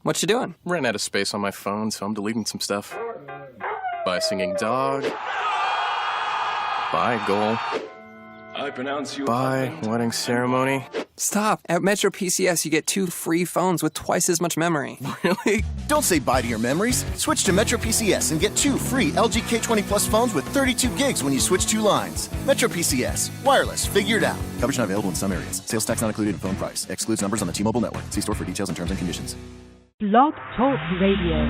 What you doing? Ran out of space on my phone, so I'm deleting some stuff. Bye, singing dog. Bye, goal. I pronounce you. Bye, wedding ceremony. Stop. At Metro PCS, you get 2 free phones with twice as much memory. Really? Don't say bye to your memories. Switch to Metro PCS and get 2 free LG K20 Plus phones with 32 gigs when you switch 2 lines. Metro PCS. Wireless. Figure it out. Coverage not available in some areas. Sales tax not included in phone price. Excludes numbers on the T-Mobile network. See store for details and terms and conditions. Blog Talk Radio.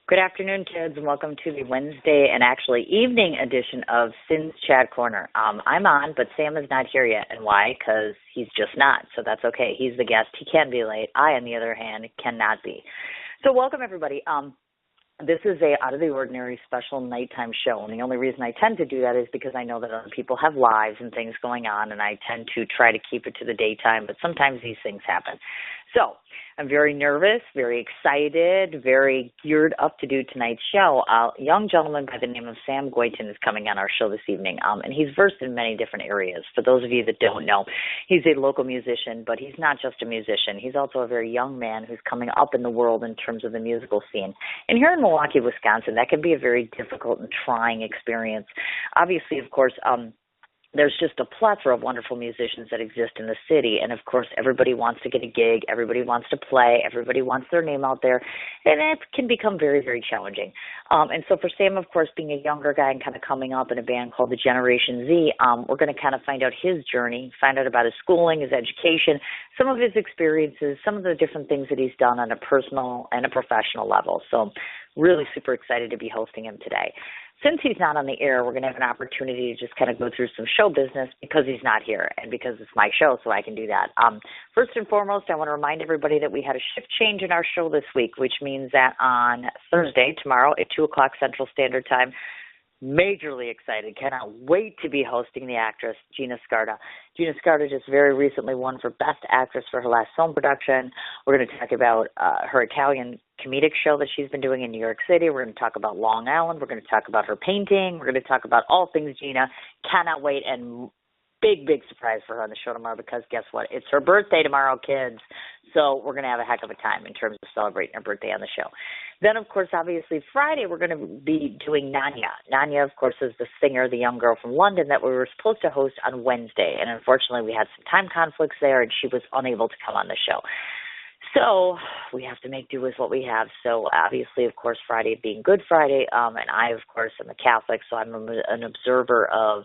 Good afternoon, kids, and welcome to the Wednesday and actually evening edition of Sin's Chat Corner. I'm on, but Sam is not here yet. And why? Because he's just not. So that's okay. He's the guest. He can be late. I, on the other hand, cannot be. So welcome, everybody. This is a out-of-the-ordinary special nighttime show, and the only reason I tend to do that is because I know that other people have lives and things going on, and I tend to try to keep it to the daytime, but sometimes these things happen. So I'm very nervous, very excited, very geared up to do tonight's show. A young gentleman by the name of Sam Guyton is coming on our show this evening, and he's versed in many different areas. For those of you that don't know, he's a local musician, but he's not just a musician. He's also a very young man who's coming up in the world in terms of the musical scene. And here in Milwaukee, Wisconsin, that can be a very difficult and trying experience. Obviously, of course, there's just a plethora of wonderful musicians that exist in the city, and of course everybody wants to get a gig, everybody wants to play, everybody wants their name out there, and it can become very, very challenging. And so for Sam, of course, being a younger guy and kind of coming up in a band called the Generation Z, we're going to kind of find out his journey, find out about his schooling, his education, some of his experiences, some of the different things that he's done on a personal and a professional level. So really super excited to be hosting him today. Since he's not on the air, we're going to have an opportunity to just kind of go through some show business because he's not here and because it's my show, so I can do that. First and foremost, I want to remind everybody that we had a shift change in our show this week, which means that on Thursday, tomorrow at 2 o'clock Central Standard Time, majorly excited. Cannot wait to be hosting the actress Gina Scarda. Gina Scarda just very recently won for Best Actress for her last film production. We're going to talk about her Italian comedic show that she's been doing in New York City. We're going to talk about Long Island. We're going to talk about her painting. We're going to talk about all things Gina. Cannot wait, and big, big surprise for her on the show tomorrow because guess what? It's her birthday tomorrow, kids. So we're going to have a heck of a time in terms of celebrating her birthday on the show. Then, of course, obviously, Friday, we're going to be doing Nanya. Nanya, of course, is the singer, the young girl from London that we were supposed to host on Wednesday. And unfortunately, we had some time conflicts there, and she was unable to come on the show. So we have to make do with what we have. So obviously, of course, Friday being Good Friday, and I, of course, am a Catholic, so I'm an observer of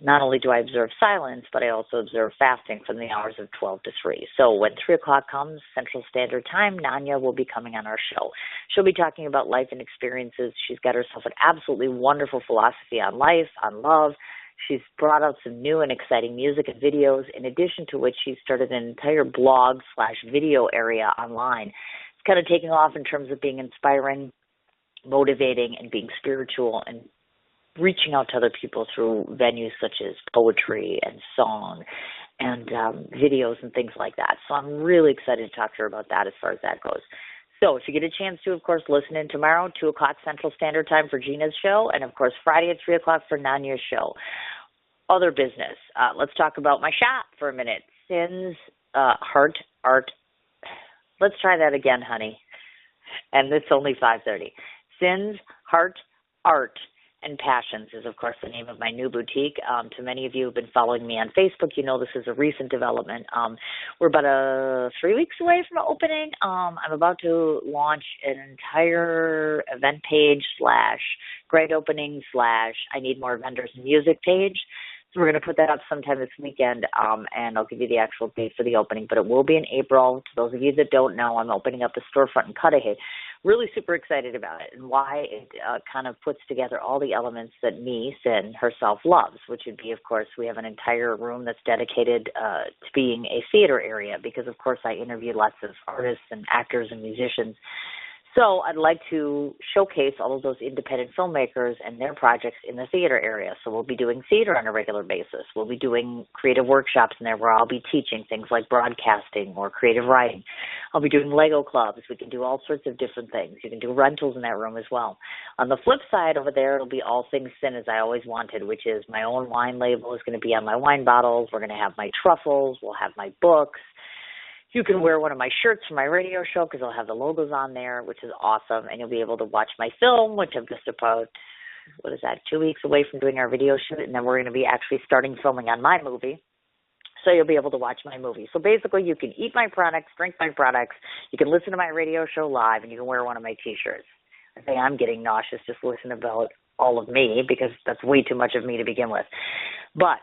not only do I observe silence, but I also observe fasting from the hours of 12 to 3. So when 3 o'clock comes, Central Standard Time, Nanya will be coming on our show. She'll be talking about life and experiences. She's got herself an absolutely wonderful philosophy on life, on love. She's brought out some new and exciting music and videos, in addition to which she's started an entire blog/video area online. It's kind of taking off in terms of being inspiring, motivating, and being spiritual and reaching out to other people through venues such as poetry and song and videos and things like that. So I'm really excited to talk to her about that as far as that goes. So if you get a chance to, of course, listen in tomorrow, 2 o'clock Central Standard Time for Gina's show, and, of course, Friday at 3 o'clock for Nanya's show. Other business. Let's talk about my shop for a minute. Sin's Heart Art. Let's try that again, honey. And it's only 5:30. Sin's Heart Art and Passions is, of course, the name of my new boutique. To many of you who have been following me on Facebook, you know this is a recent development. We're about 3 weeks away from opening. I'm about to launch an entire event page / grand opening / I need more vendors and music page. So we're going to put that up sometime this weekend, and I'll give you the actual date for the opening. But it will be in April. To those of you that don't know, I'm opening up a storefront in Cudahy. Really super excited about it and why it kind of puts together all the elements that Sin herself loves, which would be, of course, we have an entire room that's dedicated to being a theater area because, of course, I interview lots of artists and actors and musicians. So I'd like to showcase all of those independent filmmakers and their projects in the theater area. So we'll be doing theater on a regular basis. We'll be doing creative workshops in there where I'll be teaching things like broadcasting or creative writing. I'll be doing Lego clubs. We can do all sorts of different things. You can do rentals in that room as well. On the flip side over there, it'll be all things Sin as I always wanted, which is my own wine label is going to be on my wine bottles. We're going to have my truffles. We'll have my books. You can wear one of my shirts from my radio show because I'll have the logos on there, which is awesome. And you'll be able to watch my film, which I'm just about, 2 weeks away from doing our video shoot. And then we're going to be actually starting filming on my movie. So you'll be able to watch my movie. So basically you can eat my products, drink my products, you can listen to my radio show live, and you can wear one of my T-shirts. I think I'm getting nauseous just listening about all of me because that's way too much of me to begin with. But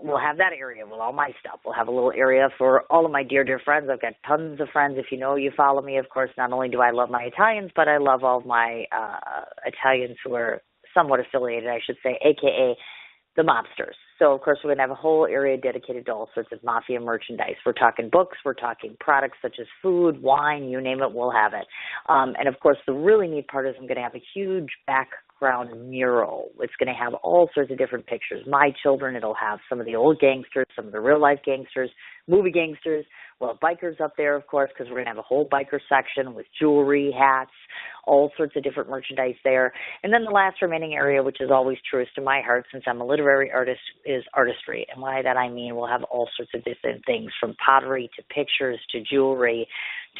we'll have that area with all my stuff. We'll have a little area for all of my dear, dear friends. I've got tons of friends. If you follow me, of course, not only do I love my Italians, but I love all of my Italians who are somewhat affiliated, I should say, a.k.a. the mobsters. So, of course, we're going to have a whole area dedicated to all sorts of mafia merchandise. We're talking books. We're talking products such as food, wine, you name it, we'll have it. And, of course, the really neat part is I'm going to have a huge background mural. It's going to have all sorts of different pictures. My children, it'll have some of the old gangsters, some of the real-life gangsters, movie gangsters. We'll have bikers up there, of course, because we're going to have a whole biker section with jewelry, hats, all sorts of different merchandise there. And then the last remaining area, which is always truest to my heart since I'm a literary artist, is artistry. And by that I mean we'll have all sorts of different things, from pottery to pictures to jewelry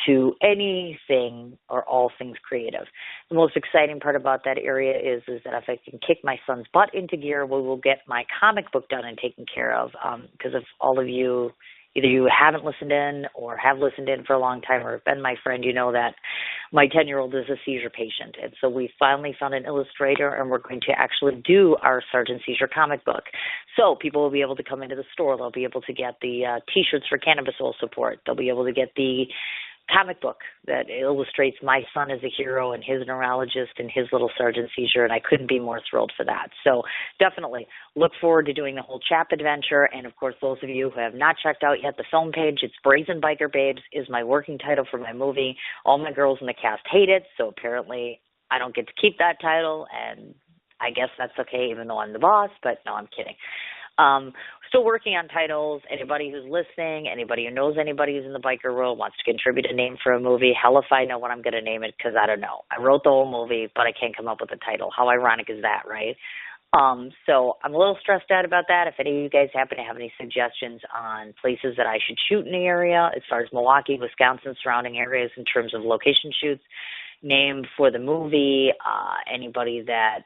to anything or all things creative. The most exciting part about that area is that if I can kick my son's butt into gear, we will get my comic book done and taken care of, because if all of you, either you haven't listened in or have listened in for a long time or have been my friend, you know that my 10-year-old is a seizure patient. And so we finally found an illustrator, and we're going to actually do our Sergeant Seizure comic book. So people will be able to come into the store. They'll be able to get the T-shirts for Cannabis Soul Support. They'll be able to get the comic book that illustrates my son as a hero and his neurologist and his little Sergeant Seizure, and I couldn't be more thrilled for that. So definitely look forward to doing the whole Chap adventure. And, of course, those of you who have not checked out yet the film page, it's Brazen Biker Babes is my working title for my movie. All my girls in the cast hate it, so apparently I don't get to keep that title, and I guess that's okay even though I'm the boss, but no, I'm kidding. Still working on titles. Anybody who's listening, anybody who knows anybody who's in the biker world wants to contribute a name for a movie, hell if I know what I'm going to name it, because I don't know. I wrote the whole movie, but I can't come up with a title. How ironic is that, right? So I'm a little stressed out about that. If any of you guys happen to have any suggestions on places that I should shoot in the area, as far as Milwaukee, Wisconsin, surrounding areas in terms of location shoots, name for the movie, anybody that,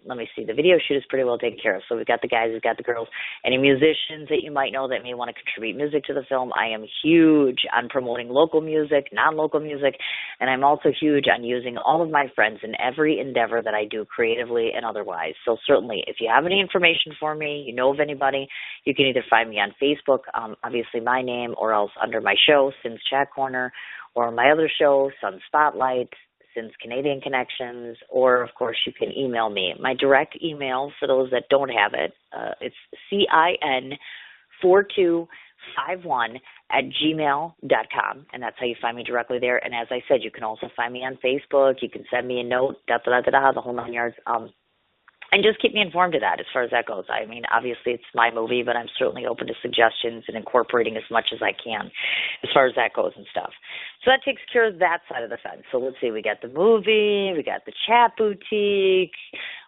let me see, the video shoot is pretty well taken care of. So we've got the guys, we've got the girls. Any musicians that you might know that may want to contribute music to the film. I am huge on promoting local music, non-local music, and I'm also huge on using all of my friends in every endeavor that I do creatively and otherwise. So certainly, if you have any information for me, you know of anybody, you can either find me on Facebook, obviously my name, or else under my show, Sin's Chat Corner, or my other show, Sun Spotlight, Sin's Canadian Connections, or, of course, you can email me. My direct email, for those that don't have it, it's CIN4251@gmail.com, and that's how you find me directly there. And as I said, you can also find me on Facebook. You can send me a note, the whole 9 yards. And just keep me informed of that as far as that goes. I mean, obviously it's my movie, but I'm certainly open to suggestions and incorporating as much as I can as far as that goes and stuff. So that takes care of that side of the fence. So let's see, we got the movie, we got the chat boutique,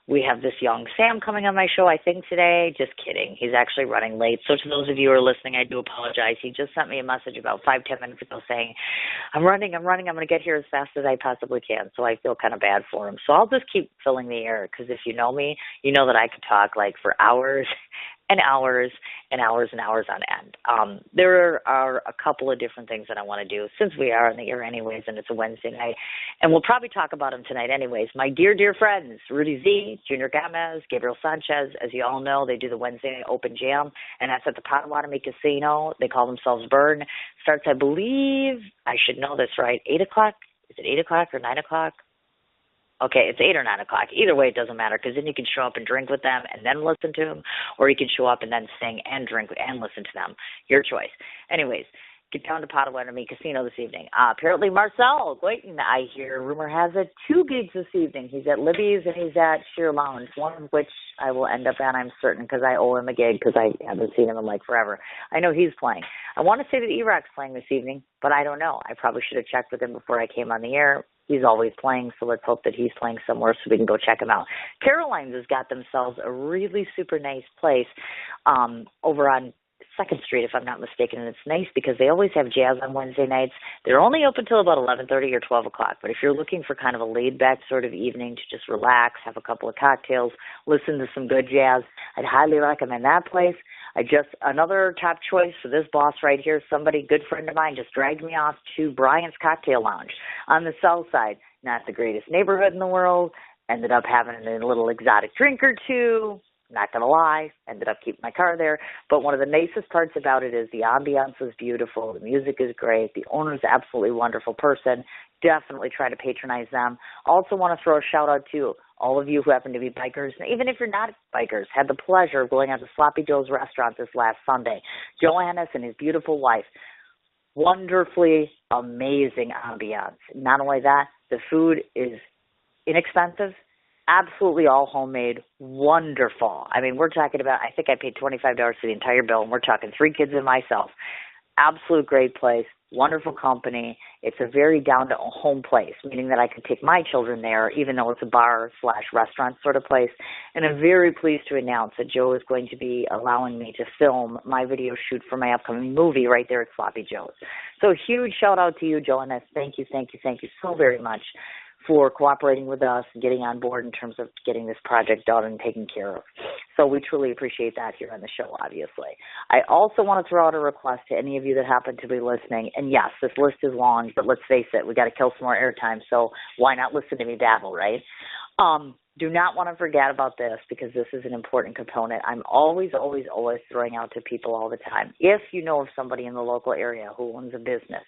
we have this young Sam coming on my show, I think, today. Just kidding. He's actually running late. So to those of you who are listening, I do apologize. He just sent me a message about 5-10 minutes ago saying, I'm running. I'm going to get here as fast as I possibly can. So I feel kind of bad for him. So I'll just keep filling the air, because if you know me, you know that I could talk like for hours and hours and hours and hours on end. There are a couple of different things that I want to do since we are on the air anyways, and it's a Wednesday night, and we'll probably talk about them tonight anyways. My dear, dear friends, Rudy Z, Junior Gomez, Gabriel Sanchez, as you all know, they do the Wednesday night open jam, and that's at the Potawatomi Casino. They call themselves Burn. Starts, I believe, I should know this right, 8 o'clock? Is it 8 o'clock or 9 o'clock? Okay, it's 8 or 9 o'clock. Either way, it doesn't matter, because then you can show up and drink with them and then listen to them, or you can show up and then sing and drink and listen to them. Your choice. Anyways, get down to Potawatomi Casino this evening. Apparently, Marcel Guyton, I hear, rumor has it, 2 gigs this evening. He's at Libby's and he's at Sheer Lounge, one of which I will end up at, I'm certain, because I owe him a gig, because I haven't seen him in like forever. I know he's playing. I want to say that E-Rock's playing this evening, but I don't know. I probably should have checked with him before I came on the air. He's always playing, so let's hope that he's playing somewhere so we can go check him out. Caroline's has got themselves a really super nice place over on 2nd Street, if I'm not mistaken, and it's nice because they always have jazz on Wednesday nights. They're only open till about 11:30 or 12 o'clock, but if you're looking for kind of a laid-back sort of evening to just relax, have a couple of cocktails, listen to some good jazz, I'd highly recommend that place. Another top choice for this boss right here, somebody, good friend of mine, just dragged me off to Bryant's Cocktail Lounge on the south side. Not the greatest neighborhood in the world. Ended up having a little exotic drink or two. Not going to lie, ended up keeping my car there. But one of the nicest parts about it is the ambiance is beautiful. The music is great. The owner's an absolutely wonderful person. Definitely try to patronize them. Also want to throw a shout out to all of you who happen to be bikers. And even if you're not bikers, had the pleasure of going out to Sloppy Joe's restaurant this last Sunday. Johannes and his beautiful wife. Wonderfully amazing ambiance. Not only that, the food is inexpensive. Absolutely all homemade, wonderful. I mean, we're talking about, I think I paid $25 for the entire bill, and we're talking 3 kids and myself. Absolute great place, wonderful company. It's a very down-to-home place, meaning that I could take my children there, even though it's a bar/restaurant sort of place. And I'm very pleased to announce that Joe is going to be allowing me to film my video shoot for my upcoming movie right there at Sloppy Joe's. So a huge shout-out to you, Johannes. Thank you so very much for cooperating with us and getting on board in terms of getting this project done and taken care of. So we truly appreciate that here on the show, obviously. I also want to throw out a request to any of you that happen to be listening. And yes, this list is long, but let's face it, we got to kill some more airtime, so why not listen to me babble, right? Do not want to forget about this because this is an important component. I'm always throwing out to people all the time. If you know of somebody in the local area who owns a business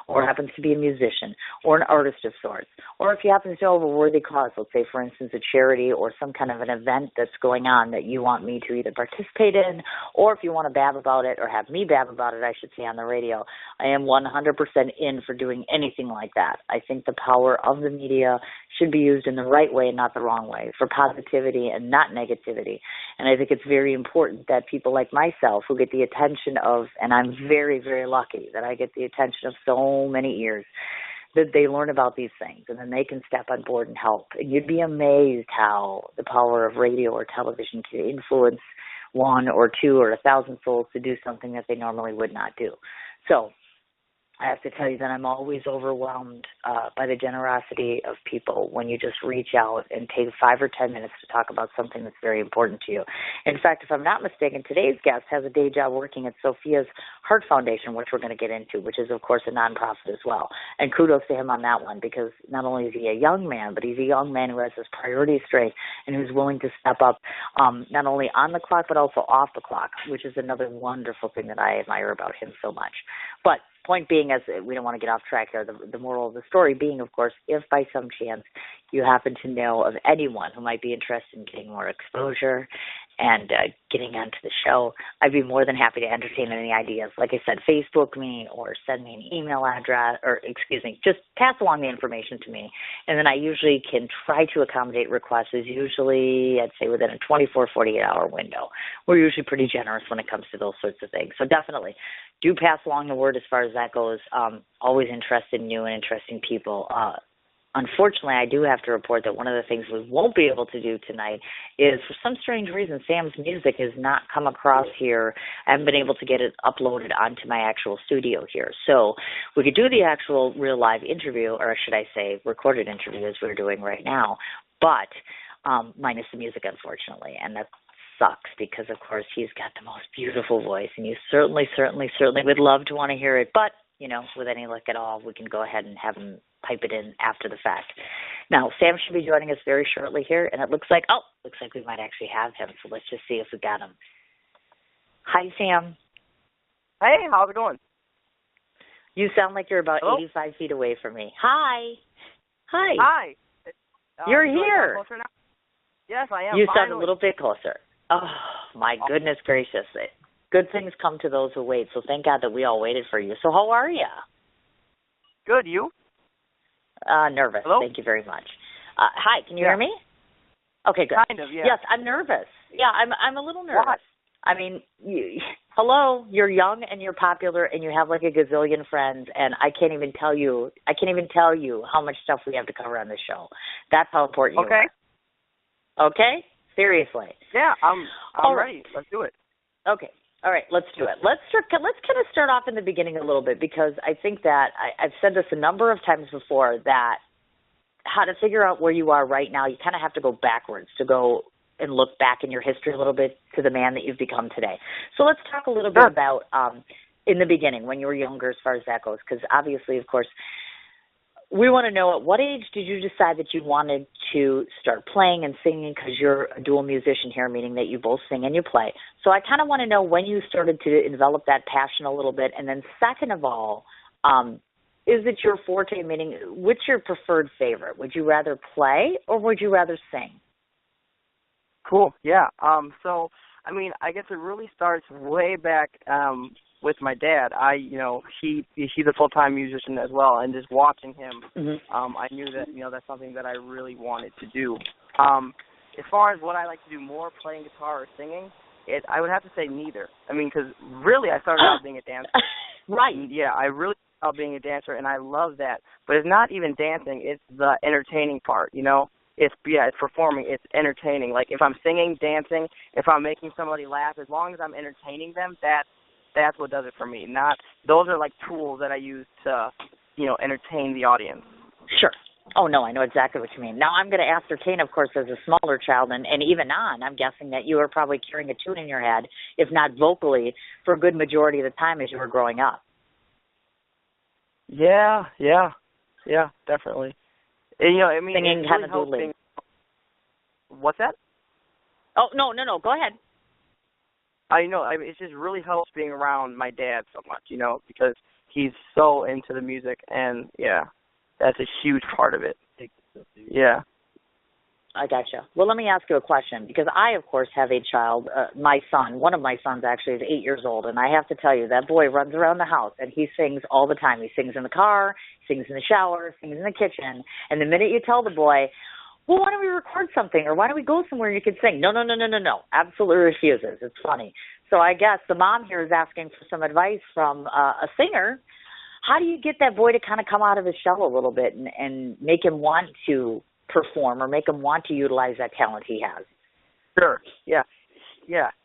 or happens to be a musician or an artist of sorts, or if you happen to know of a worthy cause, let's say, for instance, a charity or some kind of an event that's going on that you want me to either participate in, or if you want to bab about it or have me bab about it, I should say, on the radio, I am 100% in for doing anything like that. I think the power of the media should be used in the right way and not the wrong way, for positivity and not negativity. And I think it's very important that people like myself who get the attention of, and I'm very, very lucky that I get the attention of so many ears, that they learn about these things and then they can step on board and help. And you'd be amazed how the power of radio or television can influence 1 or 2 or 1,000 souls to do something that they normally would not do. So I have to tell you that I'm always overwhelmed by the generosity of people when you just reach out and take 5 or 10 minutes to talk about something that's very important to you. In fact, if I'm not mistaken, today's guest has a day job working at Sophia's Heart Foundation, which we're going to get into, which is, of course, a nonprofit as well. And kudos to him on that one, because not only is he a young man, but he's a young man who has his priorities straight and who's willing to step up not only on the clock but also off the clock, which is another wonderful thing that I admire about him so much. But point being, as we don't want to get off track here, the moral of the story being, of course, if by some chance you happen to know of anyone who might be interested in getting more exposure and getting onto the show, I'd be more than happy to entertain any ideas. Like I said, Facebook me or send me an email address, or just pass along the information to me. And then I usually can try to accommodate requests, is usually, I'd say, within a 24, 48-hour window. We're usually pretty generous when it comes to those sorts of things. So definitely do pass along the word as far as that goes. Always interested in new and interesting people. Unfortunately, I do have to report that one of the things we won't be able to do tonight is, for some strange reason, Sam's music has not come across here. I haven't been able to get it uploaded onto my actual studio here. So we could do the actual real live interview, or should I say recorded interview, as we're doing right now, but minus the music, unfortunately. And that sucks because, of course, he's got the most beautiful voice, and you certainly would love to want to hear it. But, with any luck at all, we can go ahead and have him pipe it in after the fact. Now, Sam should be joining us very shortly here, and it looks like we might actually have him, so let's just see if we got him. Hi, Sam. Hey, how's it going? You sound like you're about Hello? 85 feet away from me. Hi. Hi. You're here. Closer now? Yes, I am. You finally. sound a little bit closer. Oh, my goodness gracious. Good things come to those who wait, so thank God that we all waited for you. So how are you? Good, you? Nervous. Hello? Thank you very much. Hi, can you hear me? Okay, good. Kind of, yeah. Yes, I'm nervous. Yeah, I'm a little nervous. What? I mean, hello, you're young and you're popular and you have like a gazillion friends, and I can't even tell you how much stuff we have to cover on this show. That's how important you are. Okay? Seriously. Yeah, I'm All ready. Let's do it. Okay. All right, let's do it. Let's kind of start off in the beginning a little bit, because I think that I've said this a number of times before, that how to figure out where you are right now, you kind of have to go backwards to go and look back in your history a little bit to the man that you've become today. So let's talk a little bit about in the beginning, when you were younger, as far as that goes, because obviously, of course, we want to know, at what age did you decide that you wanted to start playing and singing, because you're a dual musician here, meaning that you both sing and you play. So I kind of want to know when you started to develop that passion a little bit. And then second of all, is it your forte, meaning what's your preferred favorite? Would you rather play or would you rather sing? Cool. Yeah. So, I mean, I guess it really starts way back with my dad. He's a full-time musician as well, and just watching him, I knew that, that's something that I really wanted to do. As far as what I like to do more, playing guitar or singing, I would have to say neither. I mean, because really I started out being a dancer. Right. Yeah, I really started out being a dancer, and I love that. But it's not even dancing, it's the entertaining part, It's performing, it's entertaining. Like, if I'm singing, dancing, if I'm making somebody laugh, as long as I'm entertaining them, that's what does it for me. Those are like tools that I use to, entertain the audience. Sure. Oh, no, I know exactly what you mean. Now, I'm going to ascertain, of course, as a smaller child, and even I'm guessing that you were probably carrying a tune in your head, if not vocally, for a good majority of the time as you were growing up. Yeah, definitely. And, I mean, singing, having really What's that? Oh, no, go ahead. It just really helps being around my dad so much, because he's so into the music, and, yeah, that's a huge part of it. Yeah. I gotcha. Well, let me ask you a question, because I, of course, have a child. My son, one of my sons actually, is 8 years old, and I have to tell you, that boy runs around the house, and he sings all the time. He sings in the car, sings in the shower, sings in the kitchen, and the minute you tell the boy, well, why don't we record something, or why don't we go somewhere and you can sing? No, absolutely refuses. It's funny. So I guess the mom here is asking for some advice from a singer. How do you get that boy to kind of come out of his shell a little bit and make him want to perform, or make him want to utilize that talent he has? Sure. Yeah.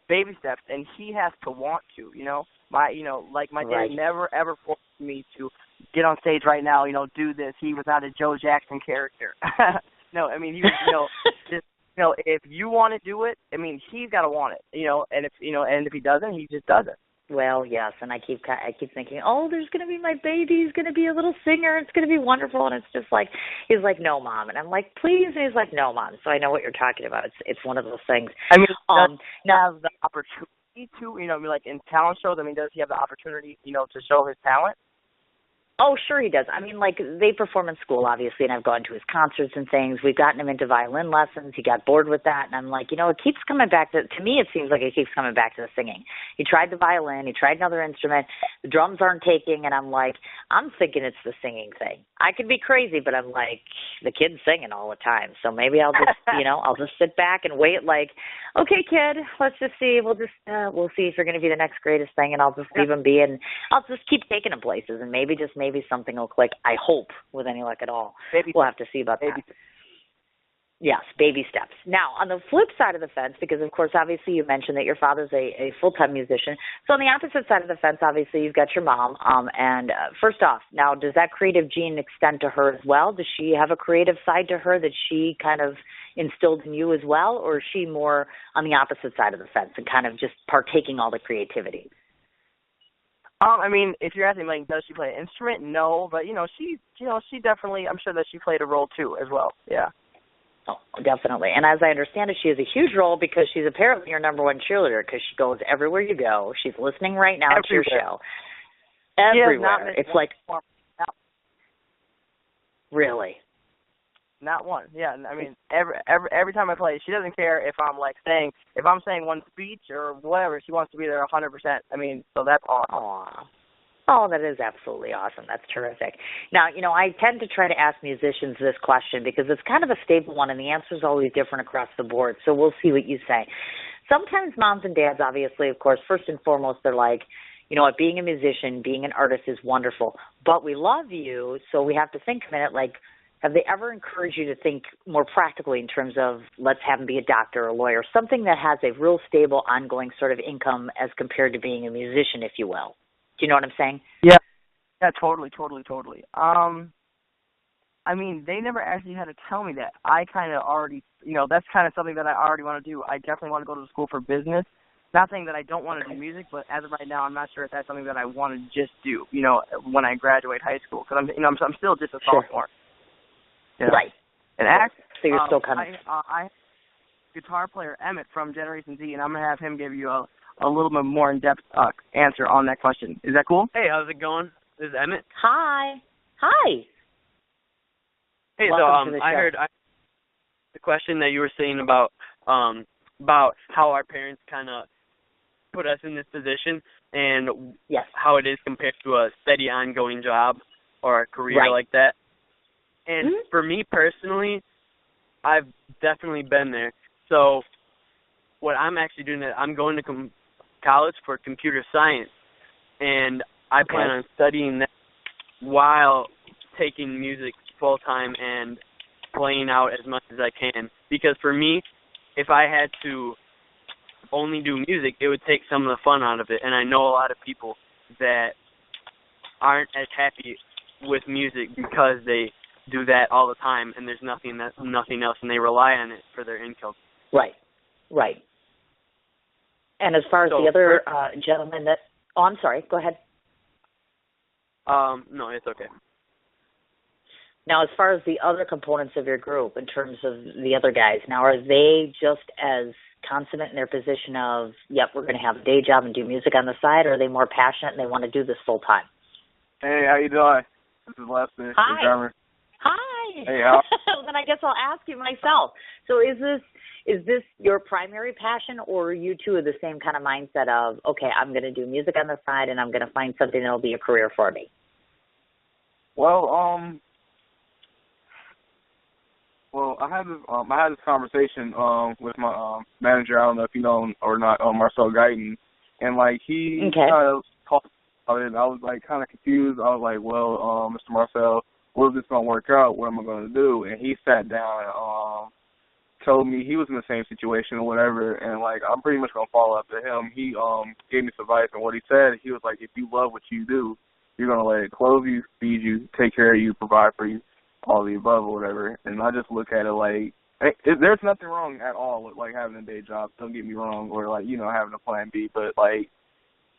Baby steps, and he has to want to. My dad never ever forced me to get on stage right now. Do this. He was not a Joe Jackson character. No, I mean, he was. Just if you want to do it, I mean, he's got to want it. And if he doesn't, he just doesn't. Well, yes, and I keep thinking, oh, there's going to be my baby. He's going to be a little singer. It's going to be wonderful. And it's just like, he's like, no, Mom. And I'm like, please. And he's like, no, Mom. So I know what you're talking about. It's one of those things. I mean, does he have the opportunity to, like in talent shows, I mean, does he have the opportunity, to show his talent? Oh, sure he does. I mean, like, they perform in school, obviously, and I've gone to his concerts and things. We've gotten him into violin lessons. He got bored with that, and I'm like, it keeps coming back to me, it seems like it keeps coming back to the singing. He tried the violin. He tried another instrument. The drums aren't taking, and I'm like, I'm thinking it's the singing thing. I could be crazy, but I'm like, the kid's singing all the time, so maybe I'll just, I'll just sit back and wait like, okay, kid, let's just see. We'll see if you're going to be the next greatest thing, and I'll just leave him be, and I'll just keep taking him places, and maybe something will click, I hope, with any luck at all. We'll have to see about that. Yes, baby steps. Now, on the flip side of the fence, because, of course, obviously you mentioned that your father's a full-time musician. So on the opposite side of the fence, obviously, you've got your mom. First off, now, does that creative gene extend to her as well? Does she have a creative side to her that she kind of instilled in you as well? Or is she more on the opposite side of the fence and kind of just partaking all the creativity? I mean, if you're asking, like, does she play an instrument? No, but, she definitely, I'm sure that she played a role, too, as well, yeah. Oh, definitely. And as I understand it, she has a huge role because she's apparently your number one cheerleader because she goes everywhere you go. She's listening right now to your show. Everywhere. It's like, really? Not one. Yeah, I mean, every time I play, she doesn't care if I'm saying one speech or whatever. She wants to be there 100%. I mean, so that's awesome. Aww. Oh, that is absolutely awesome. That's terrific. Now, I tend to try to ask musicians this question because it's kind of a staple one, and the answer is always different across the board. So we'll see what you say. Sometimes moms and dads, obviously, of course, first and foremost, they're like, being a musician, being an artist is wonderful, but we love you, so we have to think a minute, like, have they ever encouraged you to think more practically in terms of let's have him be a doctor or a lawyer, something that has a real stable, ongoing sort of income as compared to being a musician, if you will? Do you know what I'm saying? Yeah, totally. I mean, they never actually had to tell me that. I kind of already, that's kind of something that I already want to do. I definitely want to go to school for business. Not saying that I don't want to do music, but as of right now, I'm not sure if that's something that I want to just do, when I graduate high school. Because I'm still just a sophomore. Yeah. Right. And actually, so you're still kind of... I guitar player Emmett from Generation Z, and I'm going to have him give you a little bit more in-depth answer on that question. Is that cool? Hey, how's it going? This is Emmett. Hi. Hey, Welcome to the I show. heard the question that you were saying about how our parents kind of put us in this position and Yes. how it is compared to a steady ongoing job or a career like that. And for me personally, I've definitely been there. So what I'm actually doing is I'm going to college for computer science, and I plan on studying that while taking music full-time and playing out as much as I can. Because for me, if I had to only do music, it would take some of the fun out of it. And I know a lot of people that aren't as happy with music because they do that all the time and there's nothing else, and they rely on it for their income. Right. And as far as the other gentleman that... Oh, I'm sorry. Go ahead. No, it's okay. Now, as far as the other components of your group, in terms of the other guys, now are they just as consummate in their position of, yep, we're going to have a day job and do music on the side, or are they more passionate and they want to do this full time? Hey, how you doing? This is Lester, the drummer. Hi. Hey, how? Well, then I guess I'll ask you myself. So is this your primary passion, or are you two of the same kind of mindset of, okay, I'm going to do music on the side and I'm going to find something that will be a career for me? Well, I had this conversation with my manager. I don't know if you know him or not, Marcel Guyton, and like he kind of talked about it. I was like kind of confused. I was like, well, Mr. Marcel, what if this don't work out? What am I going to do? And he sat down and told me he was in the same situation or whatever, and like I'm pretty much gonna follow up to him. He gave me some advice, and what he said, he was like, if you love what you do, you're gonna let it clothe you, feed you, take care of you, provide for you, all the above or whatever. And I just look at it like there's nothing wrong at all with like having a day job. Don't get me wrong, or like having a plan B, but like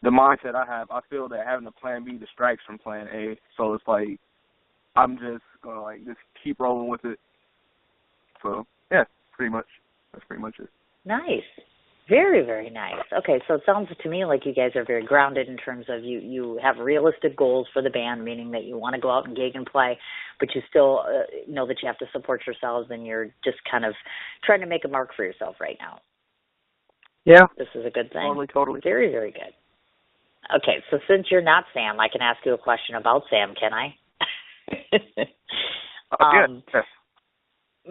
the mindset I have, I feel that having a plan B distracts from plan A. So it's like I'm just gonna like just keep rolling with it. So yeah. That's pretty much it. Nice. Very, very nice. Okay, so it sounds to me like you guys are very grounded in terms of you have realistic goals for the band, meaning that you want to go out and gig and play, but you still know that you have to support yourselves, and you're just kind of trying to make a mark for yourself right now. Yeah. This is a good thing. Totally. Very, very good. Okay, so since you're not Sam, I can ask you a question about Sam, can I? Yes.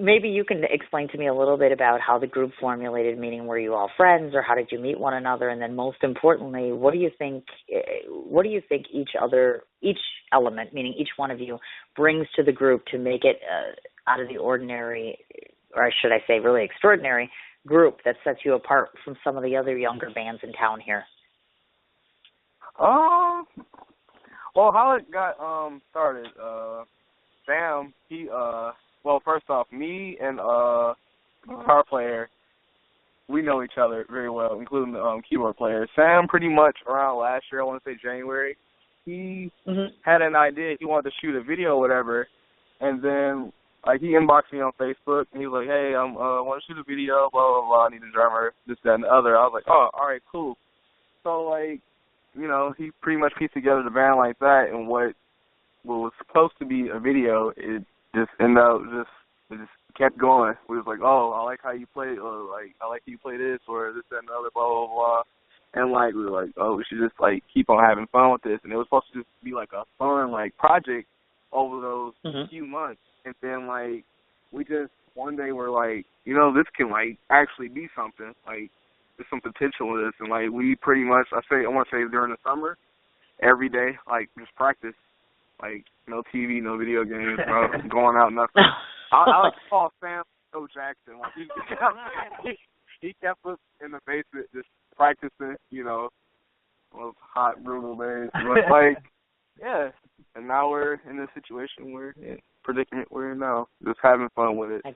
Maybe you can explain to me a little bit about how the group formulated, meaning were you all friends, or how did you meet one another? And then most importantly, what do you think each element, meaning each one of you, brings to the group to make it out of the ordinary, or should I say really extraordinary, group that sets you apart from some of the other younger bands in town here? Well, how it got started, Sam, well, first off, me and guitar player, we know each other very well, including the keyboard player. Sam, pretty much around last year, I want to say January, he had an idea. He wanted to shoot a video or whatever, and then like he inboxed me on Facebook, and he was like, hey, I want to shoot a video, blah, blah, blah, I need a drummer, this, that, and the other. I was like, oh, all right, cool. So, like, he pretty much pieced together the band like that, and what was supposed to be a video, it just ended up it just kept going. We was like, oh, I like how you play, or like I like how you play this, or this, that, and the other, blah, blah, blah. And like we were like, oh, we should just like keep on having fun with this. And it was supposed to just be like a fun like project over those few months. And then like we just one day were like, this can like actually be something. Like there's some potential in this. And like we pretty much I want to say during the summer, every day, like just practice. Like, no TV, no video games, no going out, nothing. I like to call Sam Joe Jackson. Like, he kept us in the basement just practicing, you know, those hot, brutal days. But, like, yeah. And now we're in the situation predicament we're in now, just having fun with it. I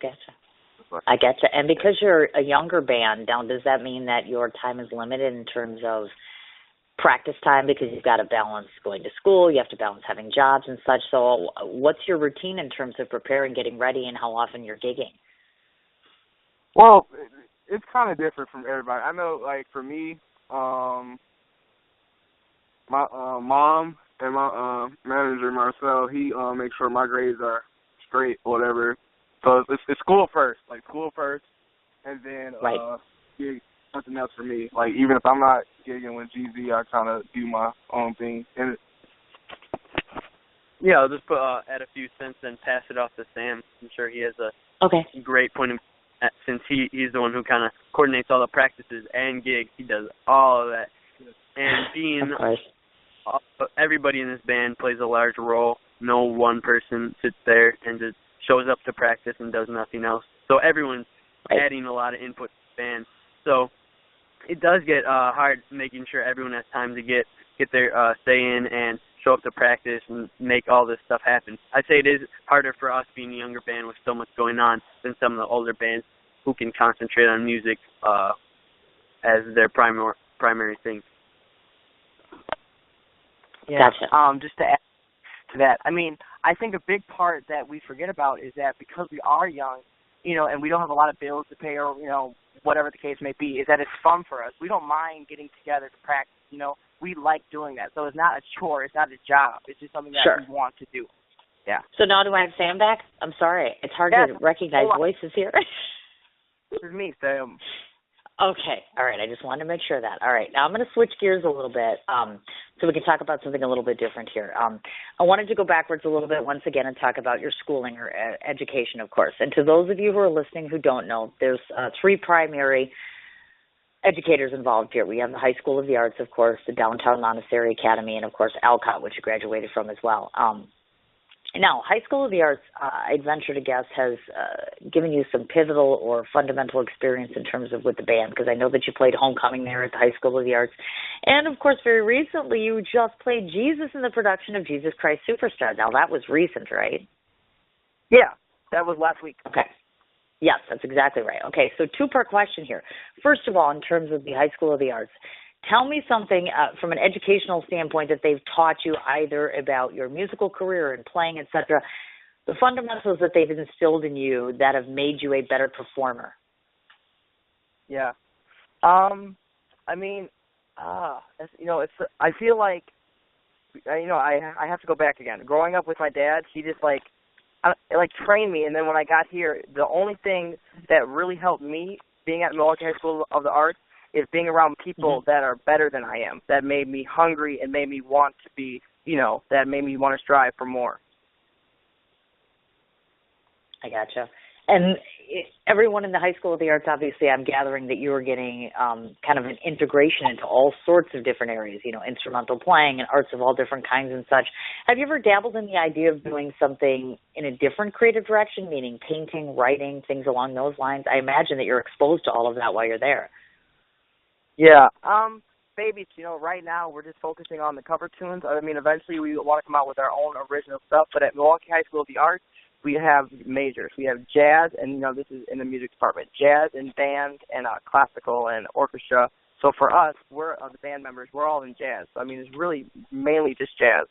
getcha. And because you're a younger band, now does that mean that your time is limited in terms of practice time because you've got to balance going to school, you have to balance having jobs and such? So what's your routine in terms of preparing, getting ready, and how often you're gigging? Well, it's kind of different from everybody. I know, like, for me, my mom and my manager, Marcel, he makes sure my grades are straight or whatever. So it's school first, and then something else for me. Like, even if I'm not gigging with GZ, I kind of do my own thing. And yeah, I'll just add a few cents and pass it off to Sam. I'm sure he has a great point of view, since he's the one who kind of coordinates all the practices and gigs. He does all of that. And being everybody in this band plays a large role. No one person sits there and just shows up to practice and does nothing else. So everyone's adding a lot of input to the band. So it does get hard making sure everyone has time to get their say in and show up to practice and make all this stuff happen. I'd say it is harder for us being a younger band with so much going on than some of the older bands who can concentrate on music as their primary thing. Yeah. Gotcha. Just to add to that, I mean, I think a big part that we forget about is that because we are young, you know, and we don't have a lot of bills to pay or, you know, whatever the case may be, is that it's fun for us. We don't mind getting together to practice, you know. We like doing that. So it's not a chore. It's not a job. It's just something that we want to do. Yeah. So now do I have Sam back? I'm sorry. It's hard to recognize voices here. This is me, Sam. Okay. All right. I just wanted to make sure of that. All right. Now I'm going to switch gears a little bit so we can talk about something a little bit different here. I wanted to go backwards a little bit once again and talk about your schooling or education, of course. And to those of you who are listening who don't know, there's three primary educators involved here. We have the High School of the Arts, of course, the Downtown Montessori Academy, and, of course, Alcott, which you graduated from as well. Now, High School of the Arts, I'd venture to guess, has given you some pivotal or fundamental experience in terms of with the band, because I know that you played homecoming there at the High School of the Arts. And, of course, very recently you just played Jesus in the production of Jesus Christ Superstar. Now, that was recent, right? Yeah, that was last week. Okay. Yes, that's exactly right. Okay, so two-part question here. First of all, in terms of the High School of the Arts, tell me something from an educational standpoint that they've taught you either about your musical career and playing, etc., the fundamentals that they've instilled in you that have made you a better performer. Yeah. I mean, you know, I feel like, you know, I have to go back again. Growing up with my dad, he just trained me, and then when I got here, the only thing that really helped me being at Milwaukee High School of the Arts is being around people that are better than I am, that made me hungry and made me want to be, you know, that made me want to strive for more. I gotcha. And everyone in the High School of the Arts, obviously, I'm gathering that you were getting kind of an integration into all sorts of different areas, you know, instrumental playing and arts of all different kinds and such. Have you ever dabbled in the idea of doing something in a different creative direction, meaning painting, writing, things along those lines? I imagine that you're exposed to all of that while you're there. Yeah. Babies, you know, right now we're just focusing on the cover tunes. I mean, eventually we want to come out with our own original stuff, but at Milwaukee High School of the Arts, we have majors. We have jazz, and, you know, this is in the music department, jazz and band and classical and orchestra. So for us, we're the band members, we're all in jazz. So, I mean, it's really mainly just jazz.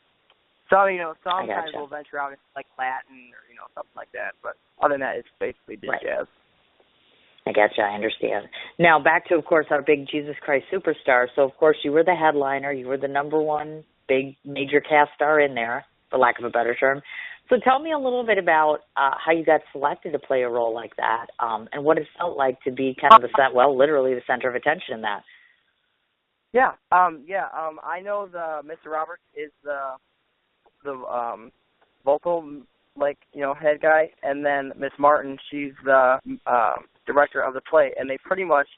So, you know, sometimes we'll venture out into, like, Latin or, you know, something like that. But other than that, it's basically just jazz. I gotcha. I understand. Now, back to, of course, our big Jesus Christ Superstar. So, of course, you were the headliner. You were the number one big major cast star in there, for lack of a better term. So tell me a little bit about how you got selected to play a role like that and what it felt like to be kind of literally the center of attention in that. Yeah. I know Mr. Roberts is the vocal, like, you know, head guy, and then Miss Martin, she's the director of the play, and they pretty much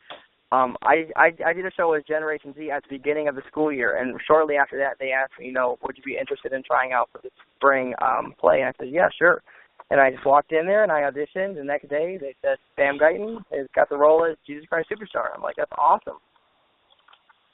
I did a show with Generation Z at the beginning of the school year, and shortly after that, they asked me, would you be interested in trying out for the spring play? And I said, yeah, sure. And I just walked in there and I auditioned. The next day, they said Sam Guyton has got the role as Jesus Christ Superstar. I'm like, that's awesome.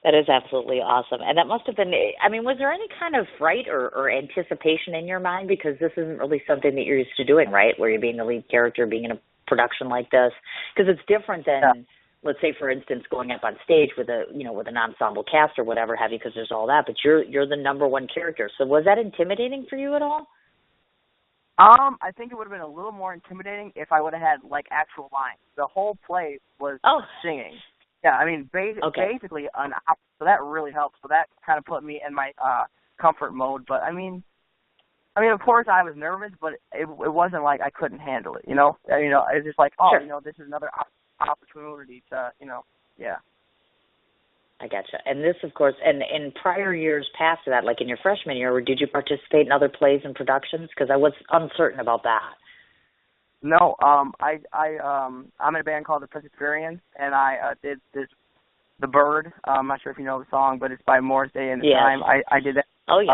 That is absolutely awesome. And that must have been, was there any kind of fright or anticipation in your mind? Because this isn't really something that you're used to doing, right? Where you're being the lead character, being in a production like this. Because it's different than, let's say, for instance, going up on stage with an ensemble cast or whatever have you, because there's all that. But you're the number one character. So was that intimidating for you at all? I think it would have been a little more intimidating if I would have had, actual lines. The whole play was singing. Yeah, basically, so that really helps. So that kind of put me in my comfort mode. But, of course I was nervous, but it wasn't like I couldn't handle it, It's just like, sure. This is another opportunity to, yeah. I gotcha. And this, of course, and in prior years past that, like in your freshman year, did you participate in other plays and productions? Because I was uncertain about that. No, I'm in a band called the Prince Experience, and I did The Bird. I'm not sure if you know the song, but it's by Morris Day and the Time. I did that.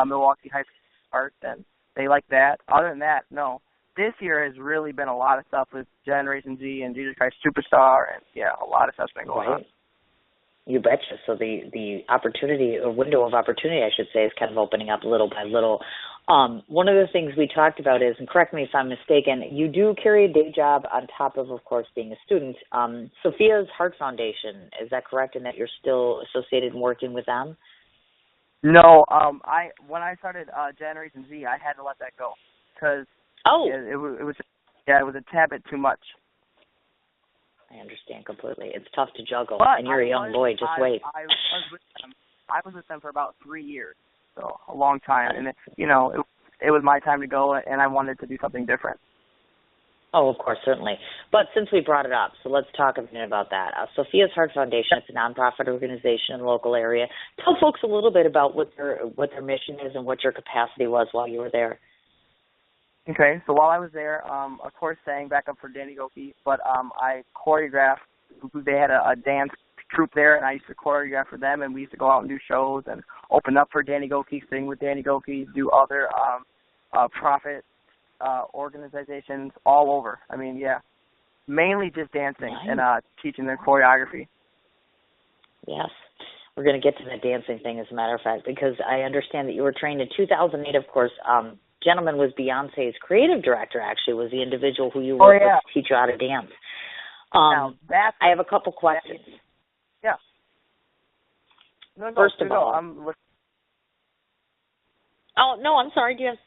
Milwaukee High School Art, and they like that. Other than that, no. This year has really been a lot of stuff with Generation Z and Jesus Christ Superstar, and a lot of stuff's been going on. You betcha. So the opportunity, or window of opportunity, I should say, is kind of opening up little by little. One of the things we talked about is, and correct me if I'm mistaken, you do carry a day job on top of course, being a student. Sophia's Heart Foundation, is that correct, in that you're still associated and working with them? No, when I started Generation Z, I had to let that go because it was a tad bit too much. I understand completely. It's tough to juggle, but and you're a young boy. Just wait. I was with them for about 3 years, so a long time, and it was my time to go, and I wanted to do something different. Oh, of course, certainly. But since we brought it up, so let's talk a minute about that. Sophia's Heart Foundation, it's a nonprofit organization in the local area. Tell folks a little bit about what their mission is and what your capacity was while you were there. Okay, so while I was there, of course, sang back up for Danny Goki, but I choreographed. They had a dance troupe there, and I used to choreograph for them, and we used to go out and do shows and open up for Danny Goki, sing with Danny Goki, do other profit organizations all over. Mainly just dancing and teaching their choreography. Yes. We're going to get to the dancing thing, as a matter of fact, because I understand that you were trained in 2008, of course. Gentleman was Beyonce's creative director, actually, was the individual who you worked with to teach you how to dance. I have a couple questions. Yeah. First of all, oh, no, I'm sorry. Do you have...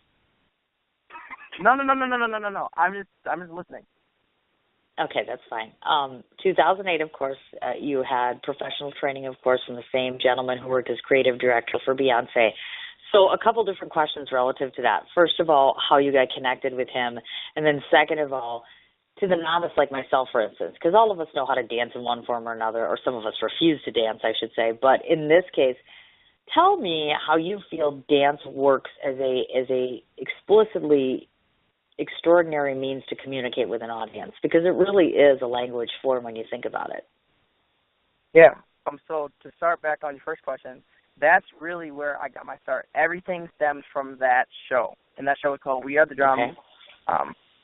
No. I'm just listening. Okay, that's fine. 2008, of course, you had professional training, of course, from the same gentleman who worked as creative director for Beyonce. So a couple different questions relative to that. First of all, how you got connected with him, and then second of all, to the novice like myself, for instance, because all of us know how to dance in one form or another, or some of us refuse to dance, I should say. But in this case, tell me how you feel dance works as a explicitly extraordinary means to communicate with an audience, because it really is a language form when you think about it. Yeah. So to start back on your first question, that's really where I got my start. Everything stems from that show, and that show is called We Are the Drums,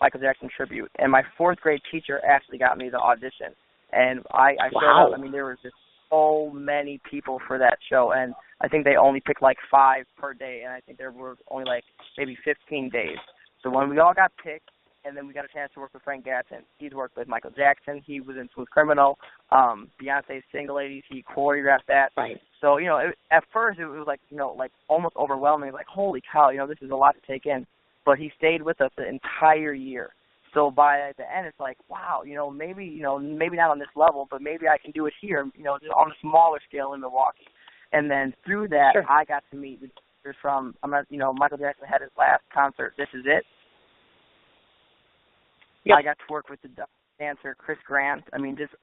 Michael Jackson Tribute. And my fourth grade teacher actually got me the audition, and I showed up. There was just so many people for that show, and I think they only picked 5 per day, and I think there were only maybe 15 days. So when we all got picked, and then we got a chance to work with Frank Gatson. He's worked with Michael Jackson. He was in Smooth Criminal. Beyonce's Single Ladies, he choreographed that. Right. So, at first it was almost overwhelming. Holy cow, this is a lot to take in. But he stayed with us the entire year. So by the end, it's wow, maybe not on this level, but maybe I can do it here, on a smaller scale in Milwaukee. And then through that, I got to meet the dancers from, Michael Jackson had his last concert, This Is It. Yep. I got to work with the dancer, Chris Grant. Just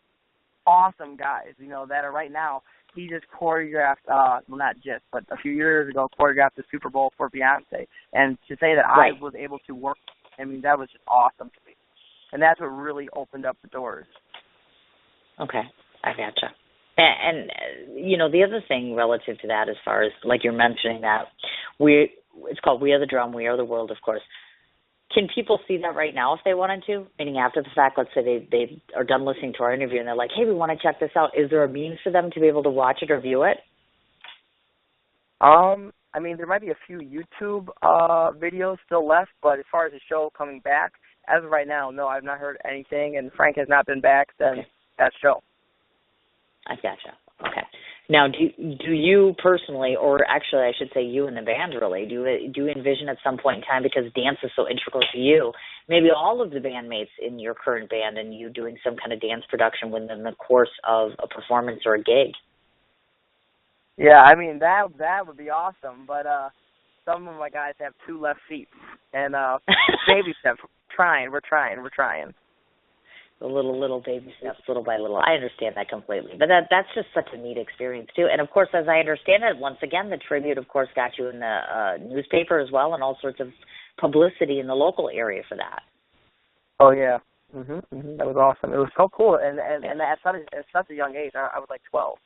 awesome guys, that are right now. He just choreographed, not just, but a few years ago, choreographed the Super Bowl for Beyonce. And to say that I was able to work, that was just awesome to me. And that's what really opened up the doors. Okay, I gotcha. And the other thing relative to that, as far as like you're mentioning that it's called We Are the Drum, We Are the World, of course. Can people see that right now if they wanted to? Meaning after the fact, let's say they are done listening to our interview and they're like, hey, we want to check this out. Is there a means for them to be able to watch it or view it? I mean, there might be a few YouTube videos still left, but as far as the show coming back, as of right now, no, I've not heard anything, and Frank has not been back since that show. I gotcha. Okay. Now, do you personally, or actually I should say you and the band really, do you envision at some point in time, because dance is so integral to you, maybe all of the bandmates in your current band and you doing some kind of dance production within the course of a performance or a gig? Yeah, I mean, that would be awesome, but some of my guys have 2 left feet, and baby steps. We're trying. The little baby steps, little by little. I understand that completely. But that's just such a neat experience, too. And, of course, as I understand it, once again, the tribute, of course, got you in the newspaper as well and all sorts of publicity in the local area for that. Oh, yeah. That was awesome. It was so cool. And at such a young age, I was like 12.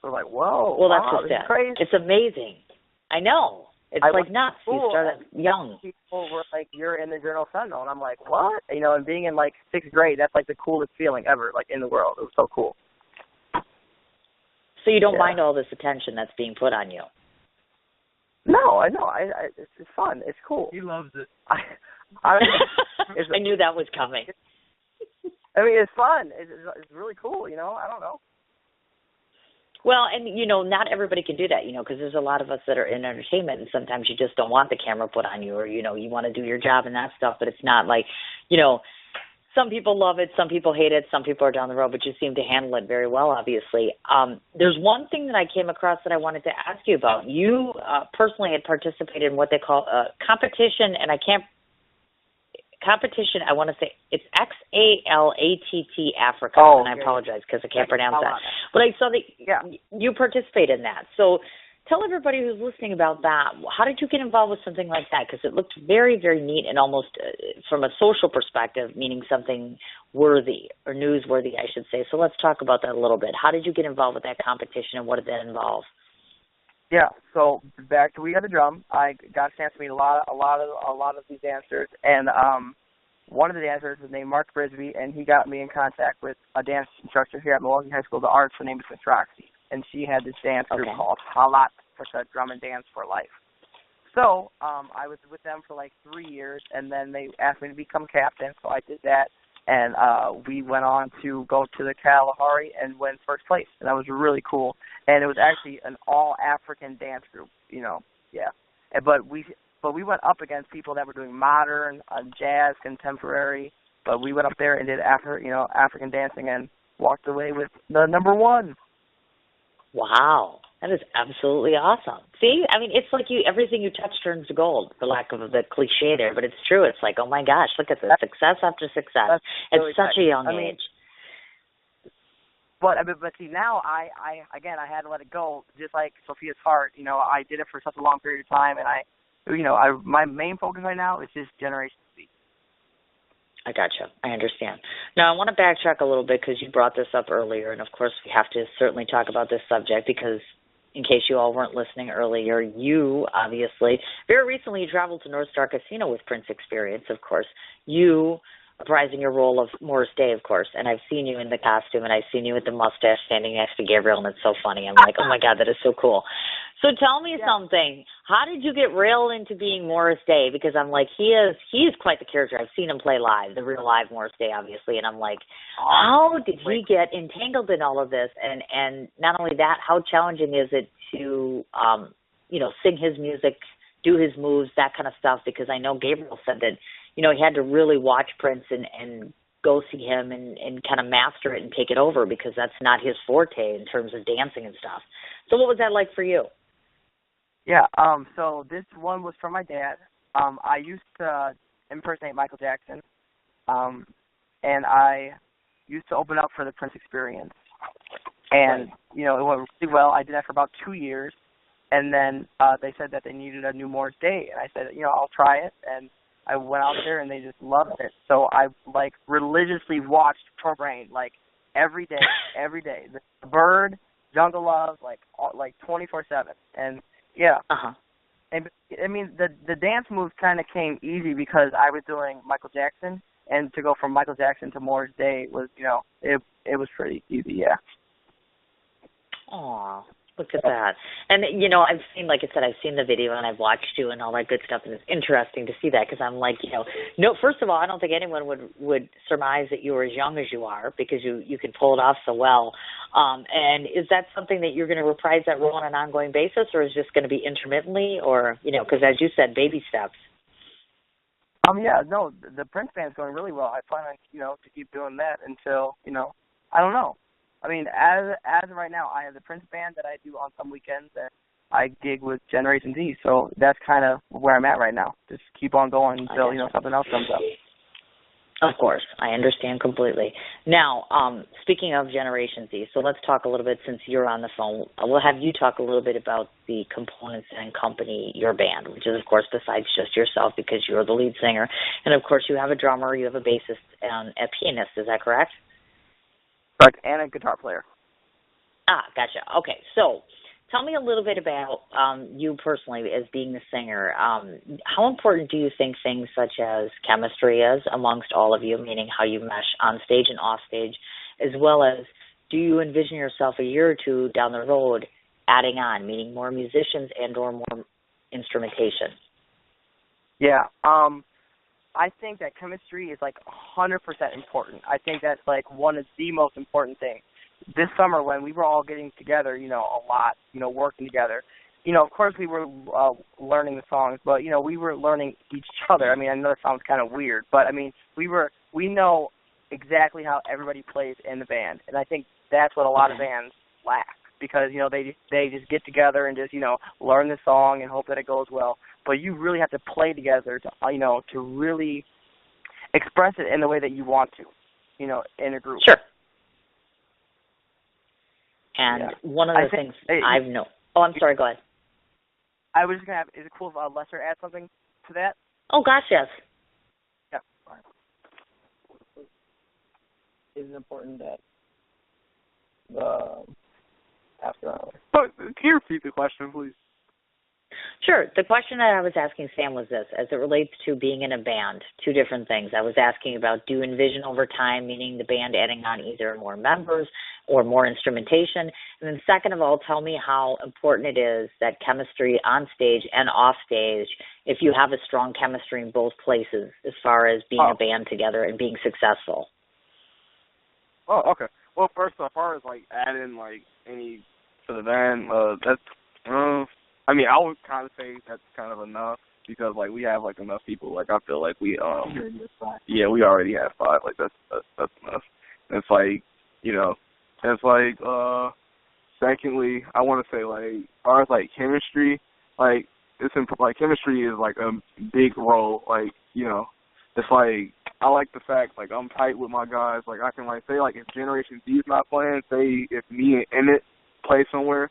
So I was like, whoa, well, that's wow, just this is crazy. It's amazing. I know. It's like nuts. You started young. People were like, you're in the Journal Sentinel. And I'm like, what? And being in, like, 6th grade, that's, like, the coolest feeling ever, like, in the world. It was so cool. So you don't mind all this attention that's being put on you? No, I know. It's fun. It's cool. He loves it. I knew that was coming. I mean, it's fun. It's really cool, I don't know. Well, and, not everybody can do that, because there's a lot of us that are in entertainment, and sometimes you just don't want the camera put on you, or, you want to do your job and that stuff, but it's not like, some people love it, some people hate it, some people are down the road, but you seem to handle it very well, obviously. There's one thing that I came across that I wanted to ask you about. You personally had participated in what they call a competition, and I want to say it's XALATT Africa, and I apologize because I can't pronounce that. But I saw that you participated in that. So tell everybody who's listening about that. How did you get involved with something like that? Because it looked very, very neat and almost from a social perspective, meaning something worthy or newsworthy, I should say. So let's talk about that a little bit. How did you get involved with that competition, and what did that involve? Yeah, so back to We Are the Drum, I got a chance to meet a lot of these dancers, and one of the dancers was named Mark Brisby, and he got me in contact with a dance instructor here at Milwaukee High School of the Arts. Her name is Miss Roxy, and she had this dance group called Halat, Drum and Dance for Life. So I was with them for like 3 years, and then they asked me to become captain, so I did that, and we went on to go to the Kalahari and win first place, and that was really cool. And it was actually an all-African dance group, But we went up against people that were doing modern, jazz, contemporary. But we went up there and did African dancing and walked away with the number 1. Wow, that is absolutely awesome. See, I mean, it's like everything you touch turns to gold, for lack of the cliche there. But it's true. It's like, oh my gosh, look at this, success after success at such a young age. But see, now I had to let it go, just like Sophia's Heart. I did it for such a long period of time, and my main focus right now is just Generation Z. I gotcha. I understand. Now, I want to backtrack a little bit because you brought this up earlier, and of course we have to certainly talk about this subject because in case you all weren't listening earlier, you obviously, very recently traveled to North Star Casino with Prince Experience, of course. You reprising your role of Morris Day, of course, and I've seen you in the costume, and I've seen you with the mustache standing next to Gabriel, and it's so funny. I'm like, oh, my God, that is so cool. So tell me something. How did you get railed into being Morris Day? Because I'm like, he is quite the character. I've seen him play live, the real live Morris Day, obviously, and I'm like, how did he get entangled in all of this? And not only that, how challenging is it to, sing his music, do his moves, that kind of stuff? Because I know Gabriel said that, he had to really watch Prince and go see him and kind of master it and take it over because that's not his forte in terms of dancing and stuff. So what was that like for you? Yeah, so this one was from my dad. I used to impersonate Michael Jackson, and I used to open up for the Prince Experience. And, it went really well. I did that for about 2 years, and then they said that they needed a new Morris Day, and I said, I'll try it, and I went out there, and they just loved it. So I, religiously watched Purple Rain, every day. The Bird, Jungle Love, like 24/7, and yeah. And I mean, the dance moves kind of came easy because I was doing Michael Jackson, and to go from Michael Jackson to Morris Day was, it was pretty easy, yeah. Aw, look at that. And, I've seen, like I said, I've seen the video and I've watched you and all that good stuff, and it's interesting to see that because I'm like, no, first of all, I don't think anyone would surmise that you were as young as you are because you can pull it off so well. And is that something that you're going to reprise that role on an ongoing basis, or is it just going to be intermittently, or, because as you said, baby steps? Yeah, no, the Prince band's going really well. I plan on, to keep doing that until, I don't know. I mean, as of right now, I have the Prince band that I do on some weekends, and I gig with Generation Z, so that's kind of where I'm at right now. Just keep on going until, something else comes up. Of course, I understand completely. Now, speaking of Generation Z, so let's talk a little bit, since you're on the phone, we'll have you talk a little bit about the components that accompany your band, which is, of course, besides just yourself, because you're the lead singer. And, of course, you have a drummer, you have a bassist, and a pianist. Is that correct? Correct, and a guitar player. Gotcha. Okay, so tell me a little bit about you personally as being the singer. How important do you think things such as chemistry is amongst all of you, meaning how you mesh on stage and off stage, as well as do you envision yourself a year or two down the road adding on, meaning more musicians and or more instrumentation? Yeah, I think that chemistry is 100% important. I think that's one of the most important things. This summer when we were all getting together, a lot, working together, of course we were learning the songs, but, we were learning each other. I mean, I know that sounds kind of weird, but, I mean, we know exactly how everybody plays in the band, and I think that's what a lot of bands lack because, they just get together and just, learn the song and hope that it goes well. But you really have to play together to really express it in the way that you want to, in a group. Sure. And one of the things I've known... Oh, I'm sorry, go ahead. I was just going to have... Is it cool if Lester adds something to that? Oh, gosh, yes. Yeah. Is it important that after hours... Can you repeat the question, please? Sure. The question that I was asking Sam was this, as it relates to being in a band, two different things. I was asking about, do you envision over time, meaning the band adding on either more members or more instrumentation? And then second of all, tell me how important it is that chemistry on stage and off stage, if you have a strong chemistry in both places as far as being a band together and being successful. Oh, okay. Well, first, as far as adding any to the band, that's I mean, I would kind of say that's kind of enough because we have enough people. I feel like we we already have 5. That's enough. And it's secondly, I want to say as far as chemistry, chemistry is a big role. It's I like the fact I'm tight with my guys. I can say if Generation Z is not playing, say if me and Emmett play somewhere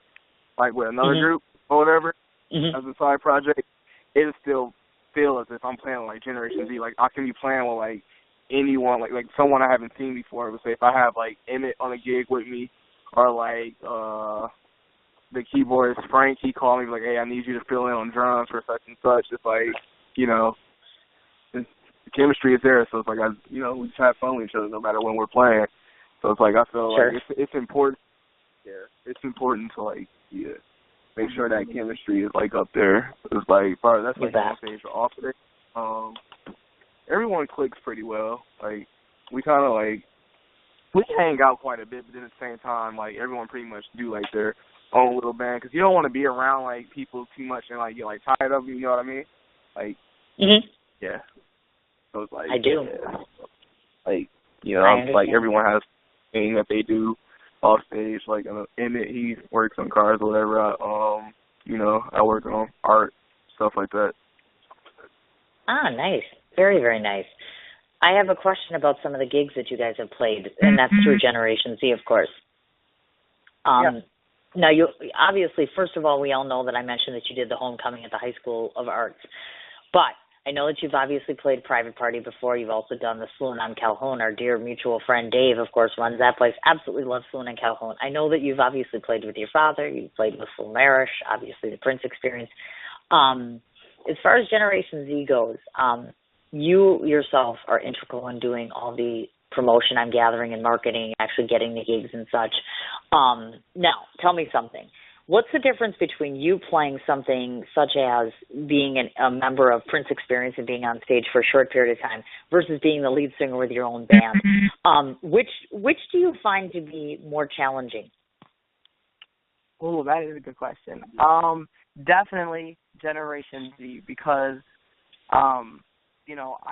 with another group or whatever as a side project, it'll still feel as if I'm playing Generation Z. I can be playing with anyone, someone I haven't seen before. But say if I have Emmett on a gig with me, or the keyboardist Frank, he called me hey, I need you to fill in on drums for such and such. It's the chemistry is there, so it's we just have fun with each other no matter when we're playing. So it's I feel it's important. Yeah, it's important to make sure that chemistry is up there. It's that's on stage or off stage. Everyone clicks pretty well. We kind of we hang out quite a bit, but then at the same time, everyone pretty much do their own little band because you don't want to be around people too much and get tired of them. You know what I mean? Yeah. So it's I do. Yeah. Everyone has a thing that they do off stage. Emmett, he works on cars or whatever. I work on art, stuff like that. Nice. Very, very nice. I have a question about some of the gigs that you guys have played, and that's through Generation Z, of course. Now, you obviously, first of all, we all know that I mentioned that you did the homecoming at the High School of Arts. But I know that you've obviously played Private Party before. You've also done the Saloon on Calhoun. Our dear mutual friend Dave, of course, runs that place. Absolutely loves Saloon on Calhoun. I know that you've obviously played with your father. You've played with Full Marish, obviously the Prince experience. As far as Generation Z goes, you yourself are integral in doing all the promotion, I'm gathering, and marketing, actually getting the gigs and such. Now, tell me something. What's the difference between you playing something such as being a member of Prince Experience and being on stage for a short period of time versus being the lead singer with your own band? Which do you find to be more challenging? Oh, that is a good question. Definitely Generation Z because, I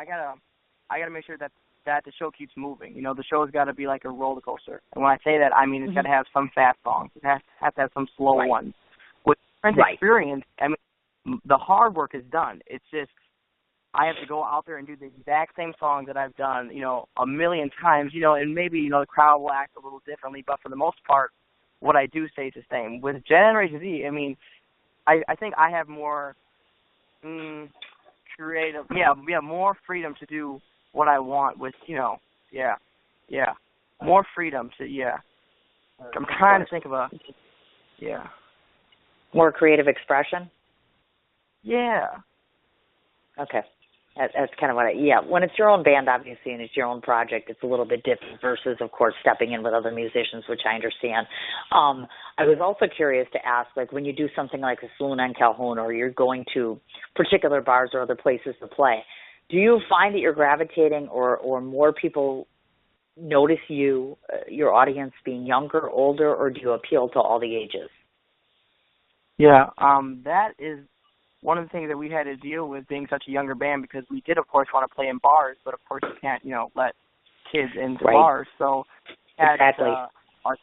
gotta make sure that the show keeps moving. The show's got to be like a roller coaster. And when I say that, I mean it's got to have some fast songs. It has to have some slow ones. With Prince Experience, I mean, the hard work is done. It's just I have to go out there and do the exact same songs that I've done, a million times, and maybe, the crowd will act a little differently, but for the most part, what I do stays the same. With Generation Z, I mean, I think I have more creative, more freedom to do what I want with, more freedom to, I'm trying to think of more creative expression? Yeah. Okay. That's kind of what when it's your own band, obviously, and it's your own project, it's a little bit different versus, of course, stepping in with other musicians, which I understand. I was also curious to ask, like, when you do something like a Saloon on Calhoun or you're going to particular bars or other places to play, do you find that you're gravitating or more people notice you, your audience being younger, older, or do you appeal to all the ages? Yeah, that is one of the things that we had to deal with being such a younger band because we did, of course, want to play in bars, but, of course, you can't, let kids into bars. So our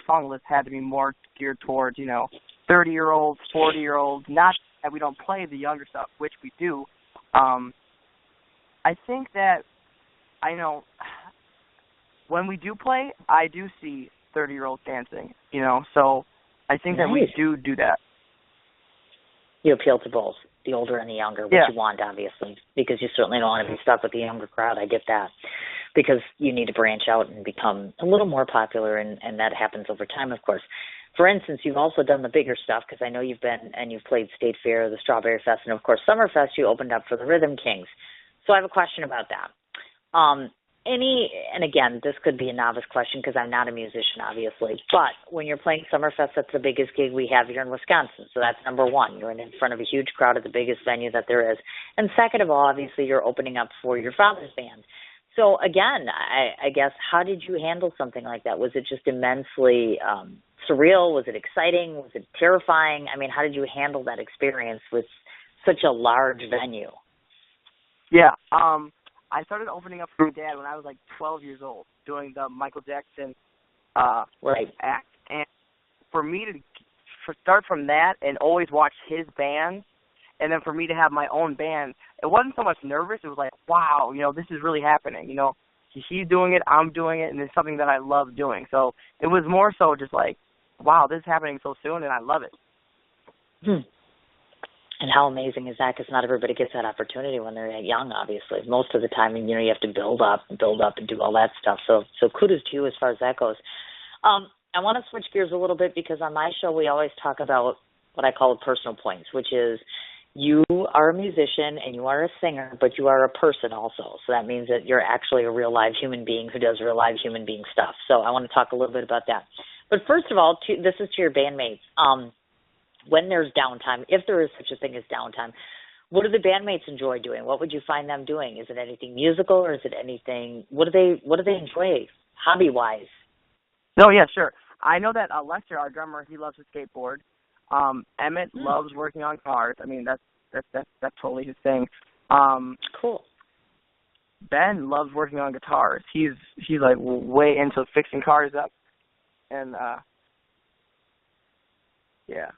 song list had to be more geared towards, 30-year-olds, 40-year-olds, not that we don't play the younger stuff, which we do. I think that when we do play, I do see 30-year-olds dancing, so I think that we do that. You appeal to both, the older and the younger, which you want, obviously, because you certainly don't want to be stuck with the younger crowd. I get that, because you need to branch out and become a little more popular, and that happens over time, of course. For instance, you've also done the bigger stuff, because I know you've been and you've played State Fair, the Strawberry Fest, and, of course, Summerfest. You opened up for the Rhythm Kings. So I have a question about that. And again, this could be a novice question because I'm not a musician, obviously, but when you're playing Summerfest, that's the biggest gig we have here in Wisconsin, so that's number one. You're in front of a huge crowd at the biggest venue that there is. And second of all, obviously, you're opening up for your father's band. So again, I guess, how did you handle something like that? Was it just immensely surreal? Was it exciting? Was it terrifying? I mean, how did you handle that experience with such a large venue? Yeah, I started opening up for my dad when I was like 12 years old, doing the Michael Jackson act. And for me to start from that and always watch his band, and then for me to have my own band, it wasn't so much nervous. It was like, wow, this is really happening. He's doing it, I'm doing it, and it's something that I love doing. So it was more so just like, wow, this is happening so soon, and I love it. And how amazing is that? Because not everybody gets that opportunity when they're that young, obviously. Most of the time, you have to build up and do all that stuff. So kudos to you as far as that goes. I want to switch gears a little bit because on my show we always talk about what I call personal points, which is you are a musician and you are a singer, but you are a person also. So that means that you're actually a real live human being who does real live human being stuff. So I want to talk a little bit about that. But first of all, this is to your bandmates. When there's downtime, if there is such a thing as downtime, what do the bandmates enjoy doing? What would you find them doing? Is it anything musical or is it anything? What do they enjoy hobby-wise? No, yeah, sure. I know that Lester, our drummer, he loves to skateboard. Emmett loves working on cars. I mean, that's totally his thing. Cool. Ben loves working on guitars. He's like way into fixing cars up, and yeah.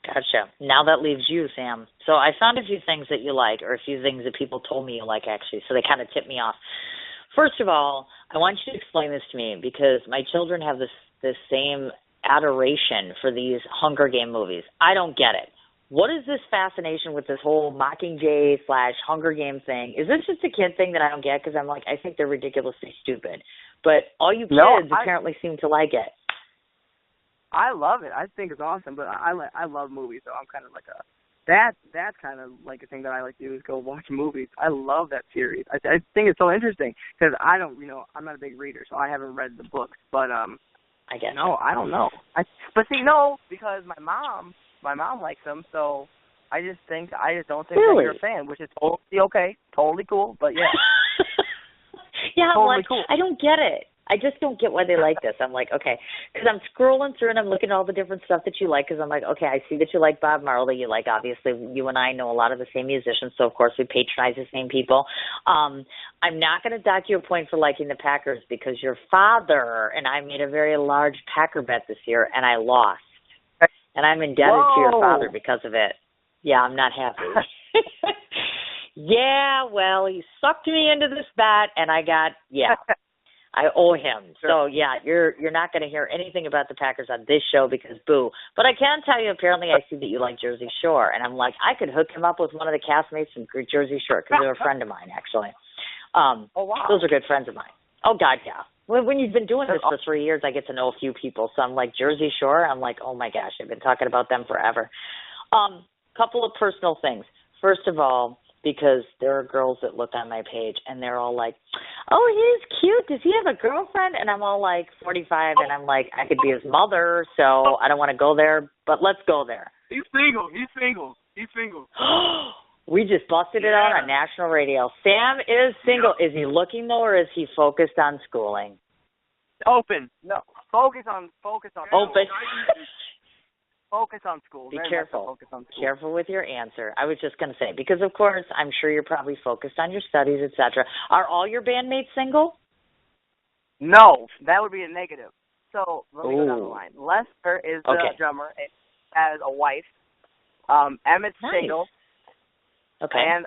Gotcha. Now that leaves you, Sam. So I found a few things that you like, or a few things that people told me you like, actually, so they kind of tipped me off. First of all, I want you to explain this to me because my children have this same adoration for these Hunger Game movies. I don't get it. what is this fascination with this whole Mockingjay / Hunger Game thing? Is this just a kid thing that I don't get? Because I'm like, I think they're ridiculously stupid. But all you kids apparently seem to like it. I love it. I think it's awesome, but I love movies, so I'm kind of like that's kind of like a thing that I like to do is go watch movies. I love that series. I think it's so interesting because I don't, I'm not a big reader, so I haven't read the books. But I guess I don't know. Because my mom likes them, so I just don't think that you're a fan, which is totally okay, totally cool. But yeah, yeah, totally I'm like, cool. I don't get it. I just don't get why they like this. I'm like, okay, because I'm scrolling through and I'm looking at all the different stuff that you like because I'm like, okay, I see that you like Bob Marley. You like, obviously, you and I know a lot of the same musicians, so of course we patronize the same people. I'm not going to dock you a point for liking the Packers because your father and I made a very large Packer bet this year, and I lost. And I'm indebted to your father because of it. Yeah, I'm not happy. Yeah, well, he sucked me into this bet, and I owe him. So, yeah, you're not going to hear anything about the Packers on this show because boo. But I can tell you, apparently, I see that you like Jersey Shore. And I'm like, I could hook him up with one of the castmates from Jersey Shore because they're a friend of mine, actually. Oh, wow. Those are good friends of mine. Oh, God, yeah. When you've been doing this for 3 years, I get to know a few people. So I'm like, Jersey Shore, I'm like, oh, my gosh, I've been talking about them forever. Couple of personal things. First of all, because there are girls that look on my page and they're all like, oh, he's cute. Does he have a girlfriend? And I'm all like 45 and I'm like, I could be his mother, so I don't want to go there, but let's go there. He's single. We just busted it out on national radio. Sam is single. Is he looking though, or is he focused on schooling? Open. No. Focus on Open. Focus on school. Be careful. Careful with your answer. I was just going to say, because of course, I'm sure you're probably focused on your studies, etc. Are all your bandmates single? No, that would be a negative. So let me go down the line. Lester is the drummer and has a wife. Emmett's single. Okay. And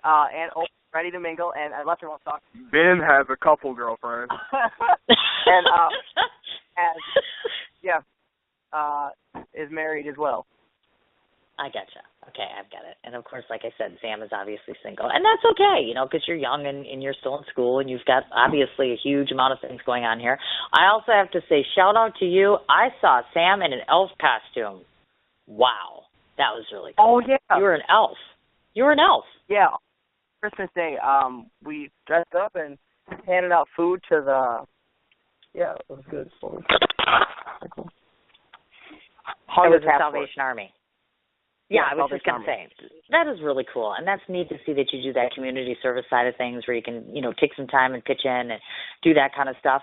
ready to mingle, and Lester wants to talk. Ben has a couple girlfriends. And is married as well. I gotcha. Okay, I've got it. And of course, like I said, Sam is obviously single. And that's okay, because you're young and you're still in school and you've got obviously a huge amount of things going on here. I also have to say, shout out to you. I saw Sam in an elf costume. Wow. That was really cool. Oh, yeah. You were an elf. Yeah. Christmas Day, we dressed up and handed out food to the... Yeah, it was good. Cool. It was the Salvation Army. Yeah, I was just going to say, that is really cool. And that's neat to see that you do that community service side of things where you can, take some time and pitch in and do that kind of stuff.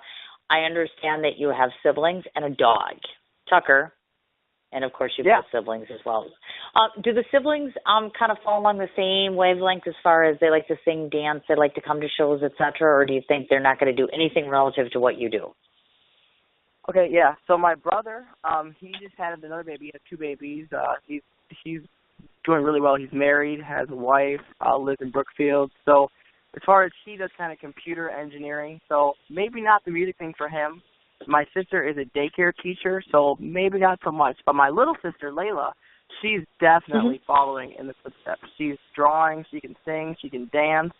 I understand that you have siblings and a dog, Tucker, and, of course, you've got siblings as well. Do the siblings kind of fall along the same wavelength as far as they like to sing, dance, they like to come to shows, et cetera, or do you think they're not going to do anything relative to what you do? Okay, yeah. So my brother, he just had another baby. He has two babies. He's doing really well. He's married, has a wife, lives in Brookfield. So as far as he does kind of computer engineering, so maybe not the music thing for him. My sister is a daycare teacher, so maybe not so much. But my little sister, Layla, she's definitely following in the footsteps. She's drawing, she can sing, she can dance.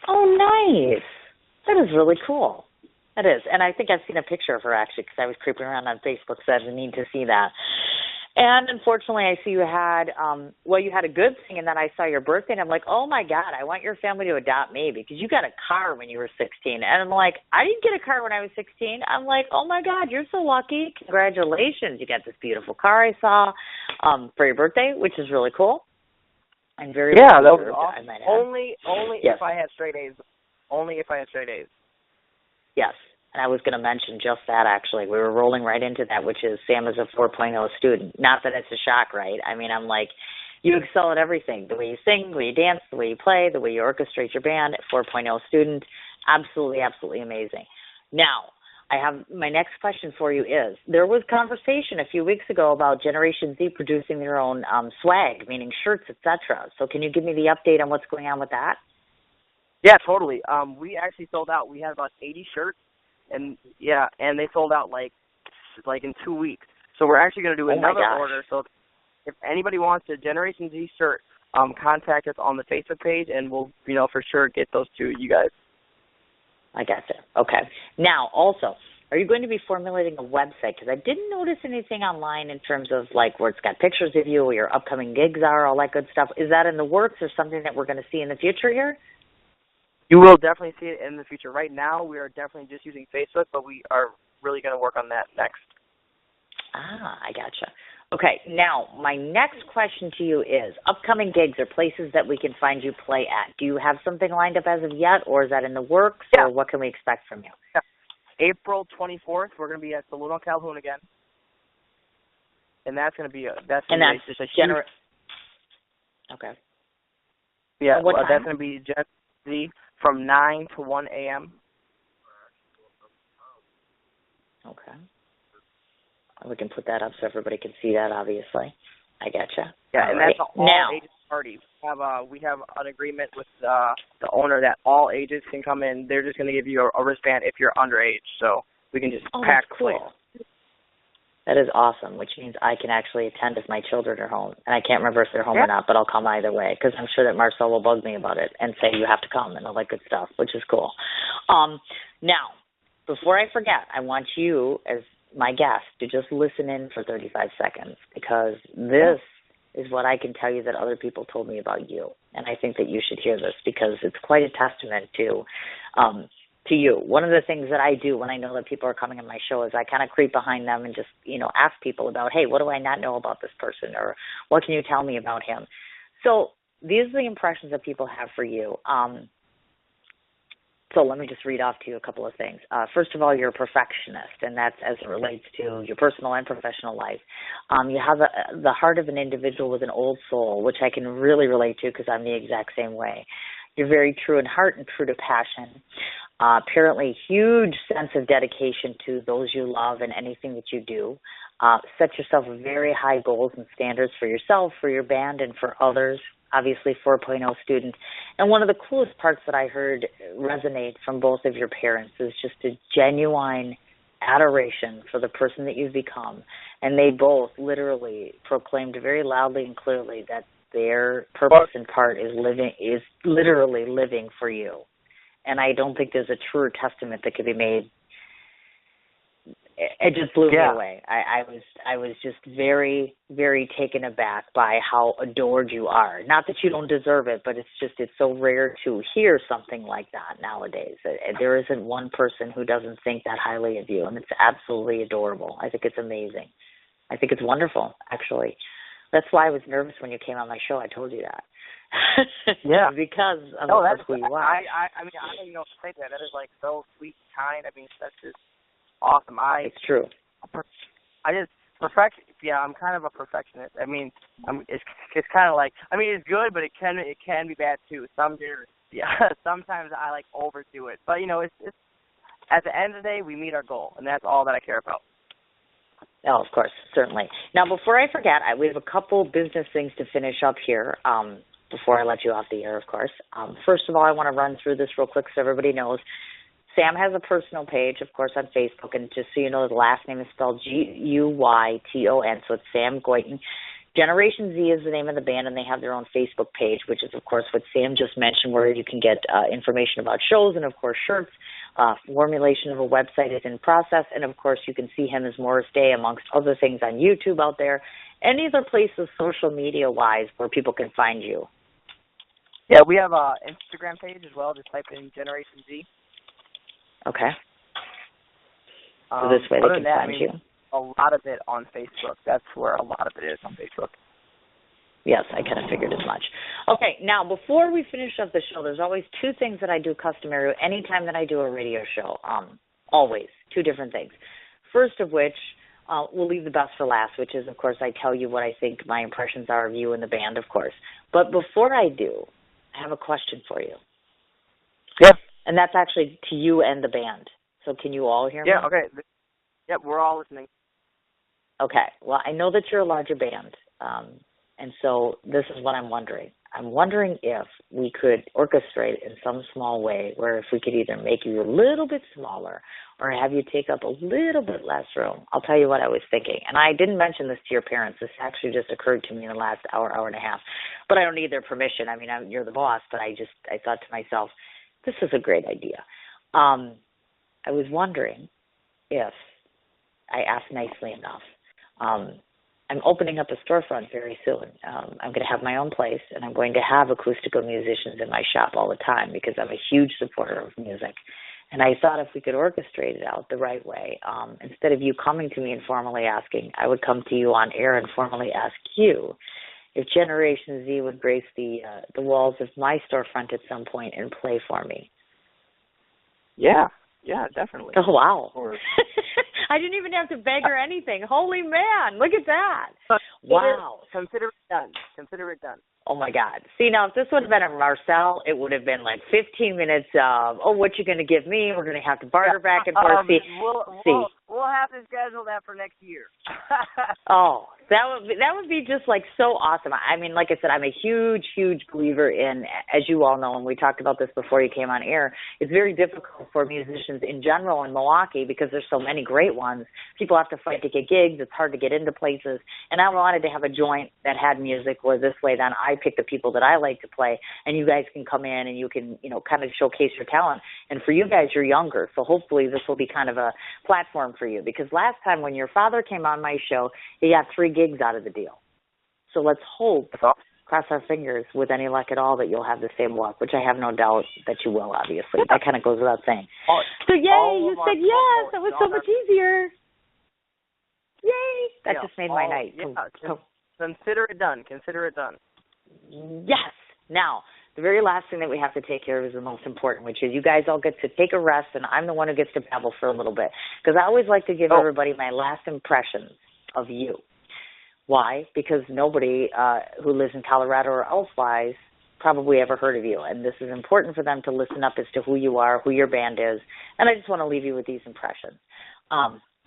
Oh, nice. That is really cool. That is. And I think I've seen a picture of her, actually, because I was creeping around on Facebook, so I need to see that. And unfortunately, I see you had, you had a good thing, and then I saw your birthday, and I'm like, oh, my God, I want your family to adopt me, because you got a car when you were 16. And I'm like, I didn't get a car when I was 16. I'm like, oh, my God, you're so lucky. Congratulations. You got this beautiful car I saw for your birthday, which is really cool. And very that was awesome. Only yes. If I had straight A's. Only if I had straight A's. Yes. And I was going to mention just that, actually. We were rolling right into that, which is Sam is a 4.0 student. Not that it's a shock, right? I mean, I'm like, you excel at everything. The way you sing, the way you dance, the way you play, the way you orchestrate your band, 4.0 student. Absolutely, absolutely amazing. Now, I have my next question for you is, there was conversation a few weeks ago about Generation Z producing their own swag, meaning shirts, etc. So can you give me the update on what's going on with that? Yeah, totally. We actually sold out. We had about 80 shirts. And they sold out like in 2 weeks. So we're actually going to do another order. So if anybody wants a Generation Z shirt, contact us on the Facebook page, and we'll, for sure get those to you guys. I gotcha. Okay. Now, also, are you going to be formulating a website? Because I didn't notice anything online in terms of, like, where it's got pictures of you, where your upcoming gigs are, all that good stuff. Is that in the works or something that we're going to see in the future here? You will definitely see it in the future. Right now, we are definitely just using Facebook, but we are really going to work on that next. I gotcha. Okay, now, my next question to you is, upcoming gigs or places that we can find you play at. Do you have something lined up as of yet, or is that in the works, or what can we expect from you? Yeah. April 24th, we're going to be at Saloon on Calhoun again. And that's going to be just a huge... Okay. Yeah, what time? That's going to be Gen Z from 9 to 1 a.m. Okay. We can put that up so everybody can see that, obviously. I gotcha. Yeah, and that's an all-ages party. We have an agreement with the owner that all ages can come in. They're just going to give you a wristband if you're underage, so we can just pack the place. That is awesome, which means I can actually attend if my children are home. And I can't remember if they're home or not, but I'll come either way, because I'm sure that Marcel will bug me about it and say you have to come and all that good stuff, which is cool. Now, before I forget, I want you, as my guest, to just listen in for 35 seconds, because this is what I can tell you that other people told me about you. And I think that you should hear this, because it's quite a testament to you. One of the things that I do when I know that people are coming on my show is I kind of creep behind them and just, ask people about, hey, what do I not know about this person, or what can you tell me about him? So these are the impressions that people have for you. So let me just read off to you a couple of things. First of all, you're a perfectionist, and that's as it relates to your personal and professional life. You have the heart of an individual with an old soul, which I can really relate to because I'm the exact same way. You're very true in heart and true to passion. Apparently, huge sense of dedication to those you love and anything that you do. Set yourself very high goals and standards for yourself, for your band, and for others. Obviously 4.0 student. And one of the coolest parts that I heard resonate from both of your parents is just a genuine adoration for the person that you've become. And they both literally proclaimed very loudly and clearly that their purpose and part is literally living for you. And I don't think there's a truer testament that could be made. It just blew me away. I was just very, very taken aback by how adored you are. Not that you don't deserve it, but it's so rare to hear something like that nowadays. There isn't one person who doesn't think that highly of you, and it's absolutely adorable. I think it's amazing. I think it's wonderful, actually. That's why I was nervous when you came on my show. I told you that. Yeah. Because of who you are. I mean, I don't even know what to say to that. That is, like, so sweet, kind. I mean, that's just awesome. It's true. I'm kind of a perfectionist. I mean, it's kind of like, I mean, it's good, but it can be bad too. Sometimes I like overdo it. But it's at the end of the day, we meet our goal, and that's all that I care about. Oh, of course, certainly. Now, before I forget, we have a couple business things to finish up here before I let you off the air, of course. First of all, I want to run through this real quick so everybody knows. Sam has a personal page, of course, on Facebook, and just so you know, his last name is spelled Guyton, so it's Sam Guyton. Generation Z is the name of the band, and they have their own Facebook page, which is, of course, what Sam just mentioned, where you can get information about shows and, of course, shirts. Formulation of a website is in process, and, of course, you can see him as Morris Day, amongst other things on YouTube out there. Any other places, social media-wise, where people can find you? Yeah, we have an Instagram page as well. Just type in Generation Z. Okay. So this way they can find you. A lot of it on Facebook. That's where a lot of it is, on Facebook. Yes, I kind of figured as much. Okay, now before we finish up the show, there's always two things that I do customary anytime that I do a radio show. Always, two different things. First of which, we'll leave the best for last, which is, of course, I tell you what I think my impressions are of you and the band, of course. But before I do, I have a question for you. Yeah. And that's actually to you and the band. So can you all hear me? Yeah, okay. Yep, we're all listening. Okay. Well, I know that you're a larger band, and so this is what I'm wondering. I'm wondering if we could orchestrate in some small way where if we could either make you a little bit smaller or have you take up a little bit less room. I'll tell you what I was thinking. And I didn't mention this to your parents. This actually just occurred to me in the last hour and a half. But I don't need their permission. I mean, you're the boss, but I thought to myself, this is a great idea. I was wondering if I asked nicely enough. I'm opening up a storefront very soon. I'm going to have my own place, and I'm going to have acoustical musicians in my shop all the time because I'm a huge supporter of music. And I thought if we could orchestrate it out the right way, instead of you coming to me and formally asking, I would come to you on air and formally ask you if Generation Z would grace the walls of my storefront at some point and play for me. Yeah, definitely. Oh, wow. I didn't even have to beg or anything. Holy man, look at that. Wow. Consider it done. Oh, my God. See, now, if this would have been a Marcel, it would have been like 15 minutes of, what you going to give me? We're going to have to barter back and forth. We'll have to schedule that for next year. Oh, that would be just like so awesome. I mean, like I said, I'm a huge, huge believer in, as you all know, and we talked about this before you came on air, it's very difficult for musicians in general in Milwaukee because there's so many great ones. People have to fight to get gigs. It's hard to get into places. And I wanted to have a joint that had music where this way then I pick the people that I like to play, and you guys can come in and you can, kind of showcase your talent. And for you guys, you're younger, so hopefully this will be kind of a platform for you. Because last time when your father came on my show, he got 3 gigs out of the deal. So let's hope, cross our fingers, with any luck at all, that you'll have the same luck, which I have no doubt that you will, obviously. That kind of goes without saying. So yay, you said yes. That was so much easier. Yay. That just made my night. Consider it done. Yes. Now, the very last thing that we have to take care of is the most important, which is you guys all get to take a rest, and I'm the one who gets to babble for a little bit. Because I always like to give everybody my last impressions of you. Why? Because nobody who lives in Colorado or elsewise probably ever heard of you. And this is important for them to listen up as to who you are, who your band is. And I just want to leave you with these impressions.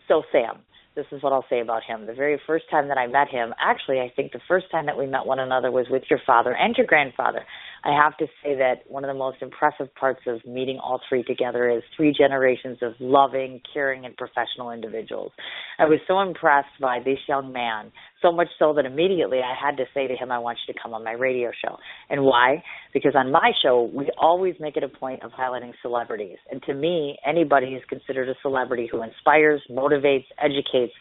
So Sam, this is what I'll say about him. The very first time that I met him, actually, I think the first time that we met one another was with your father and your grandfather. I have to say that one of the most impressive parts of meeting all 3 together is 3 generations of loving, caring, and professional individuals. I was so impressed by this young man, so much so that immediately I had to say to him, I want you to come on my radio show. And why? Because on my show, we always make it a point of highlighting celebrities. And to me, anybody is considered a celebrity who inspires, motivates, educates,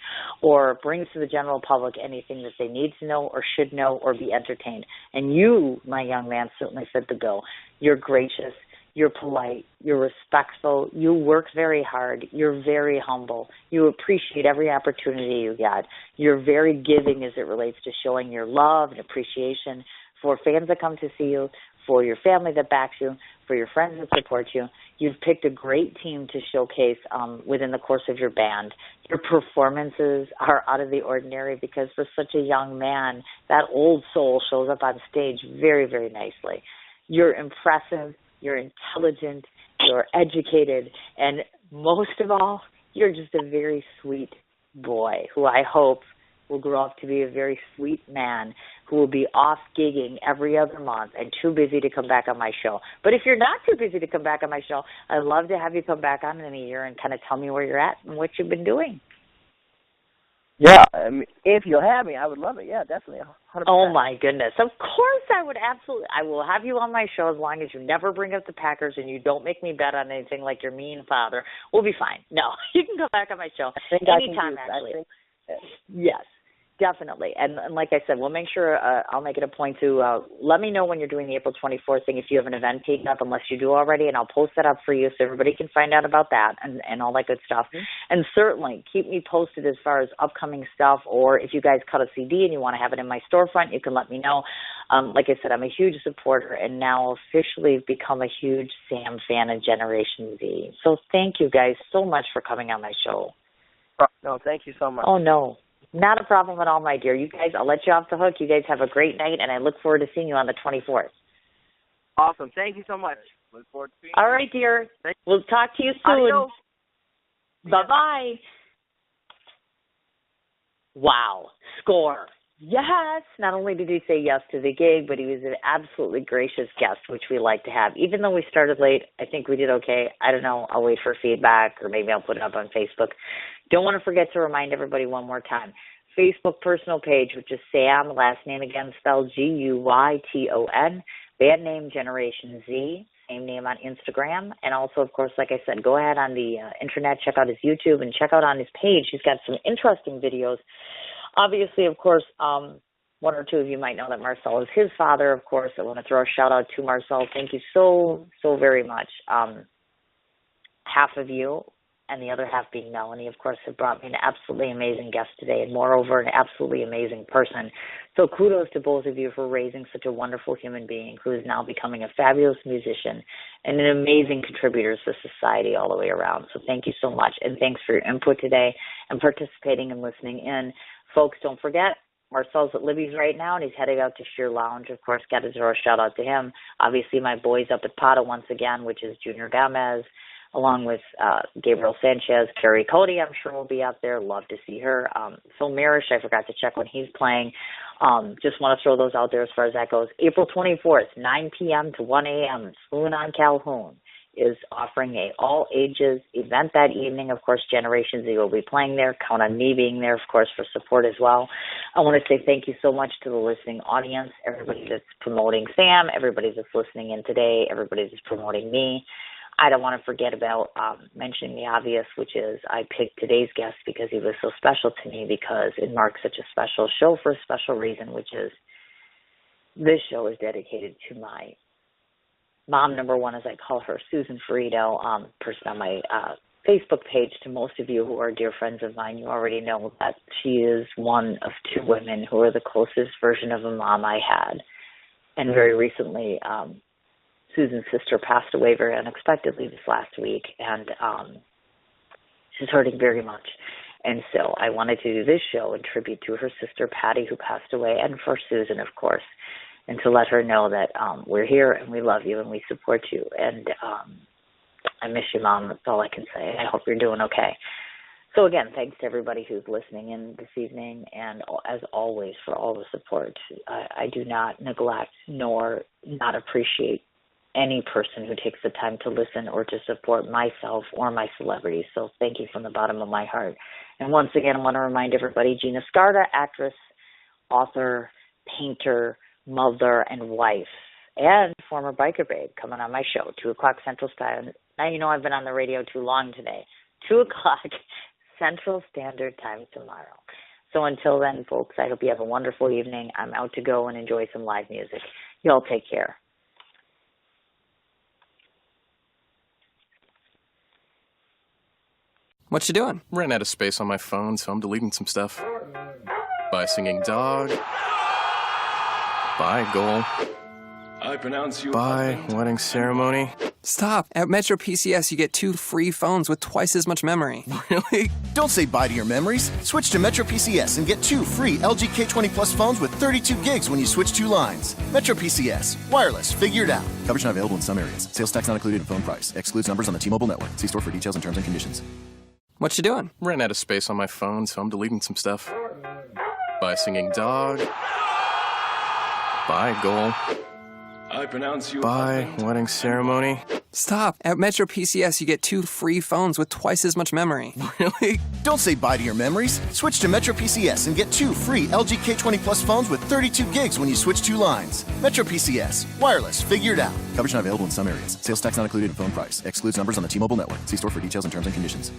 or brings to the general public anything that they need to know or should know or be entertained. And you, my young man, certainly fit the bill. You're gracious. You're polite. You're respectful. You work very hard. You're very humble. You appreciate every opportunity you get. You're very giving as it relates to showing your love and appreciation for fans that come to see you, for your family that backs you, for your friends that support you. You've picked a great team to showcase within the course of your band. Your performances are out of the ordinary because for such a young man, that old soul shows up on stage very, very nicely. You're impressive. You're intelligent, you're educated, and most of all, you're just a very sweet boy who I hope will grow up to be a very sweet man who will be off gigging every other month and too busy to come back on my show. But if you're not too busy to come back on my show, I'd love to have you come back on in a year and kind of tell me where you're at and what you've been doing. Yeah, I mean, if you'll have me, I would love it. Yeah, definitely, 100%. Oh, my goodness. Of course I would absolutely. I will have you on my show as long as you never bring up the Packers and you don't make me bet on anything like your mean father. We'll be fine. No, you can come back on my show anytime, actually. Yes. Definitely. And like I said, we'll make sure I'll make it a point to let me know when you're doing the April 24th thing if you have an event taken up, unless you do already, and I'll post that up for you so everybody can find out about that and all that good stuff. Mm-hmm. And certainly keep me posted as far as upcoming stuff, or if you guys cut a CD and you want to have it in my storefront, you can let me know. Like I said, I'm a huge supporter and now officially have become a huge Sam fan of Generation Z. So thank you guys so much for coming on my show. No, thank you so much. Oh, no. Not a problem at all, my dear. You guys, I'll let you off the hook. You guys have a great night, and I look forward to seeing you on the 24th. Awesome. Thank you so much. Look forward to seeing you. All right, dear. We'll talk to you soon. Adios. Bye-bye. Wow. Score. Yes, not only did he say yes to the gig, but he was an absolutely gracious guest, which we like to have. Even though we started late, I think we did okay. I don't know. I'll wait for feedback, or maybe I'll put it up on Facebook. Don't want to forget to remind everybody one more time. Facebook personal page, which is Sam, last name again spelled Guyton, band name Generation Z, same name on Instagram. And also, of course, like I said, go ahead on the internet, check out his YouTube, and check out on his page. He's got some interesting videos. Obviously, of course, one or two of you might know that Marcel is his father, of course. I want to throw a shout-out to Marcel. Thank you so, so very much. Half of you, and the other half being Melanie, of course, have brought me an absolutely amazing guest today, and moreover, an absolutely amazing person. So kudos to both of you for raising such a wonderful human being who is now becoming a fabulous musician and an amazing contributor to society all the way around. So thank you so much, and thanks for your input today and participating and listening in. Folks, don't forget, Marcel's at Libby's right now, and he's heading out to Sheer Lounge. Of course, got to throw a shout-out to him. Obviously, my boys up at Pata once again, which is Junior Gomez, along with Gabriel Sanchez. Carrie Cody, I'm sure, will be out there. Love to see her. Phil Mirish, I forgot to check when he's playing. Just want to throw those out there as far as that goes. April 24th, 9 p.m. to 1 a.m., Spoon on Calhoun is offering a all-ages event that evening. Of course, Generation Z will be playing there. Count on me being there, of course, for support as well. I want to say thank you so much to the listening audience, everybody that's promoting Sam, everybody that's listening in today, everybody that's promoting me. I don't want to forget about mentioning the obvious, which is I picked today's guest because he was so special to me, because it marks such a special show for a special reason, which is this show is dedicated to my mom, number one, as I call her, Susan Ferrito, person on my Facebook page. To most of you who are dear friends of mine, you already know that she is one of two women who are the closest version of a mom I had. And very recently, Susan's sister passed away very unexpectedly this last week, and she's hurting very much. And so I wanted to do this show in tribute to her sister, Patty, who passed away, and for Susan, of course, and to let her know that we're here and we love you and we support you. And I miss you, Mom. That's all I can say. I hope you're doing okay. So, again, thanks to everybody who's listening in this evening, and as always, for all the support. I do not neglect nor not appreciate any person who takes the time to listen or to support myself or my celebrities. So thank you from the bottom of my heart. And once again, I want to remind everybody, Gina Scarda, actress, author, painter, mother, and wife, and former biker babe, coming on my show, 2 o'clock Central Time. Now you know I've been on the radio too long today. 2 o'clock Central Standard Time tomorrow. So until then, folks, I hope you have a wonderful evening. I'm out to go and enjoy some live music. Y'all take care. What you doing? Ran out of space on my phone, so I'm deleting some stuff. By singing dog. By goal. I pronounce you. By wedding ceremony. Stop. At Metro PCS, you get 2 free phones with twice as much memory. Really? Don't say bye to your memories. Switch to Metro PCS and get 2 free LG K20 Plus phones with 32 gigs when you switch 2 lines. Metro PCS. Wireless. Figured out. Coverage not available in some areas. Sales tax not included in phone price. Excludes numbers on the T-Mobile network. See store for details and terms and conditions. What you doing? Ran out of space on my phone, so I'm deleting some stuff. By singing dog. By goal. I pronounce you. By wedding ceremony. Stop. At Metro PCS, you get 2 free phones with twice as much memory. Really? Don't say bye to your memories. Switch to Metro PCS and get 2 free LG K20 Plus phones with 32 gigs when you switch 2 lines. Metro PCS. Wireless. Figured out. Coverage not available in some areas. Sales tax not included in phone price. Excludes numbers on the T-Mobile network. See store for details and terms and conditions.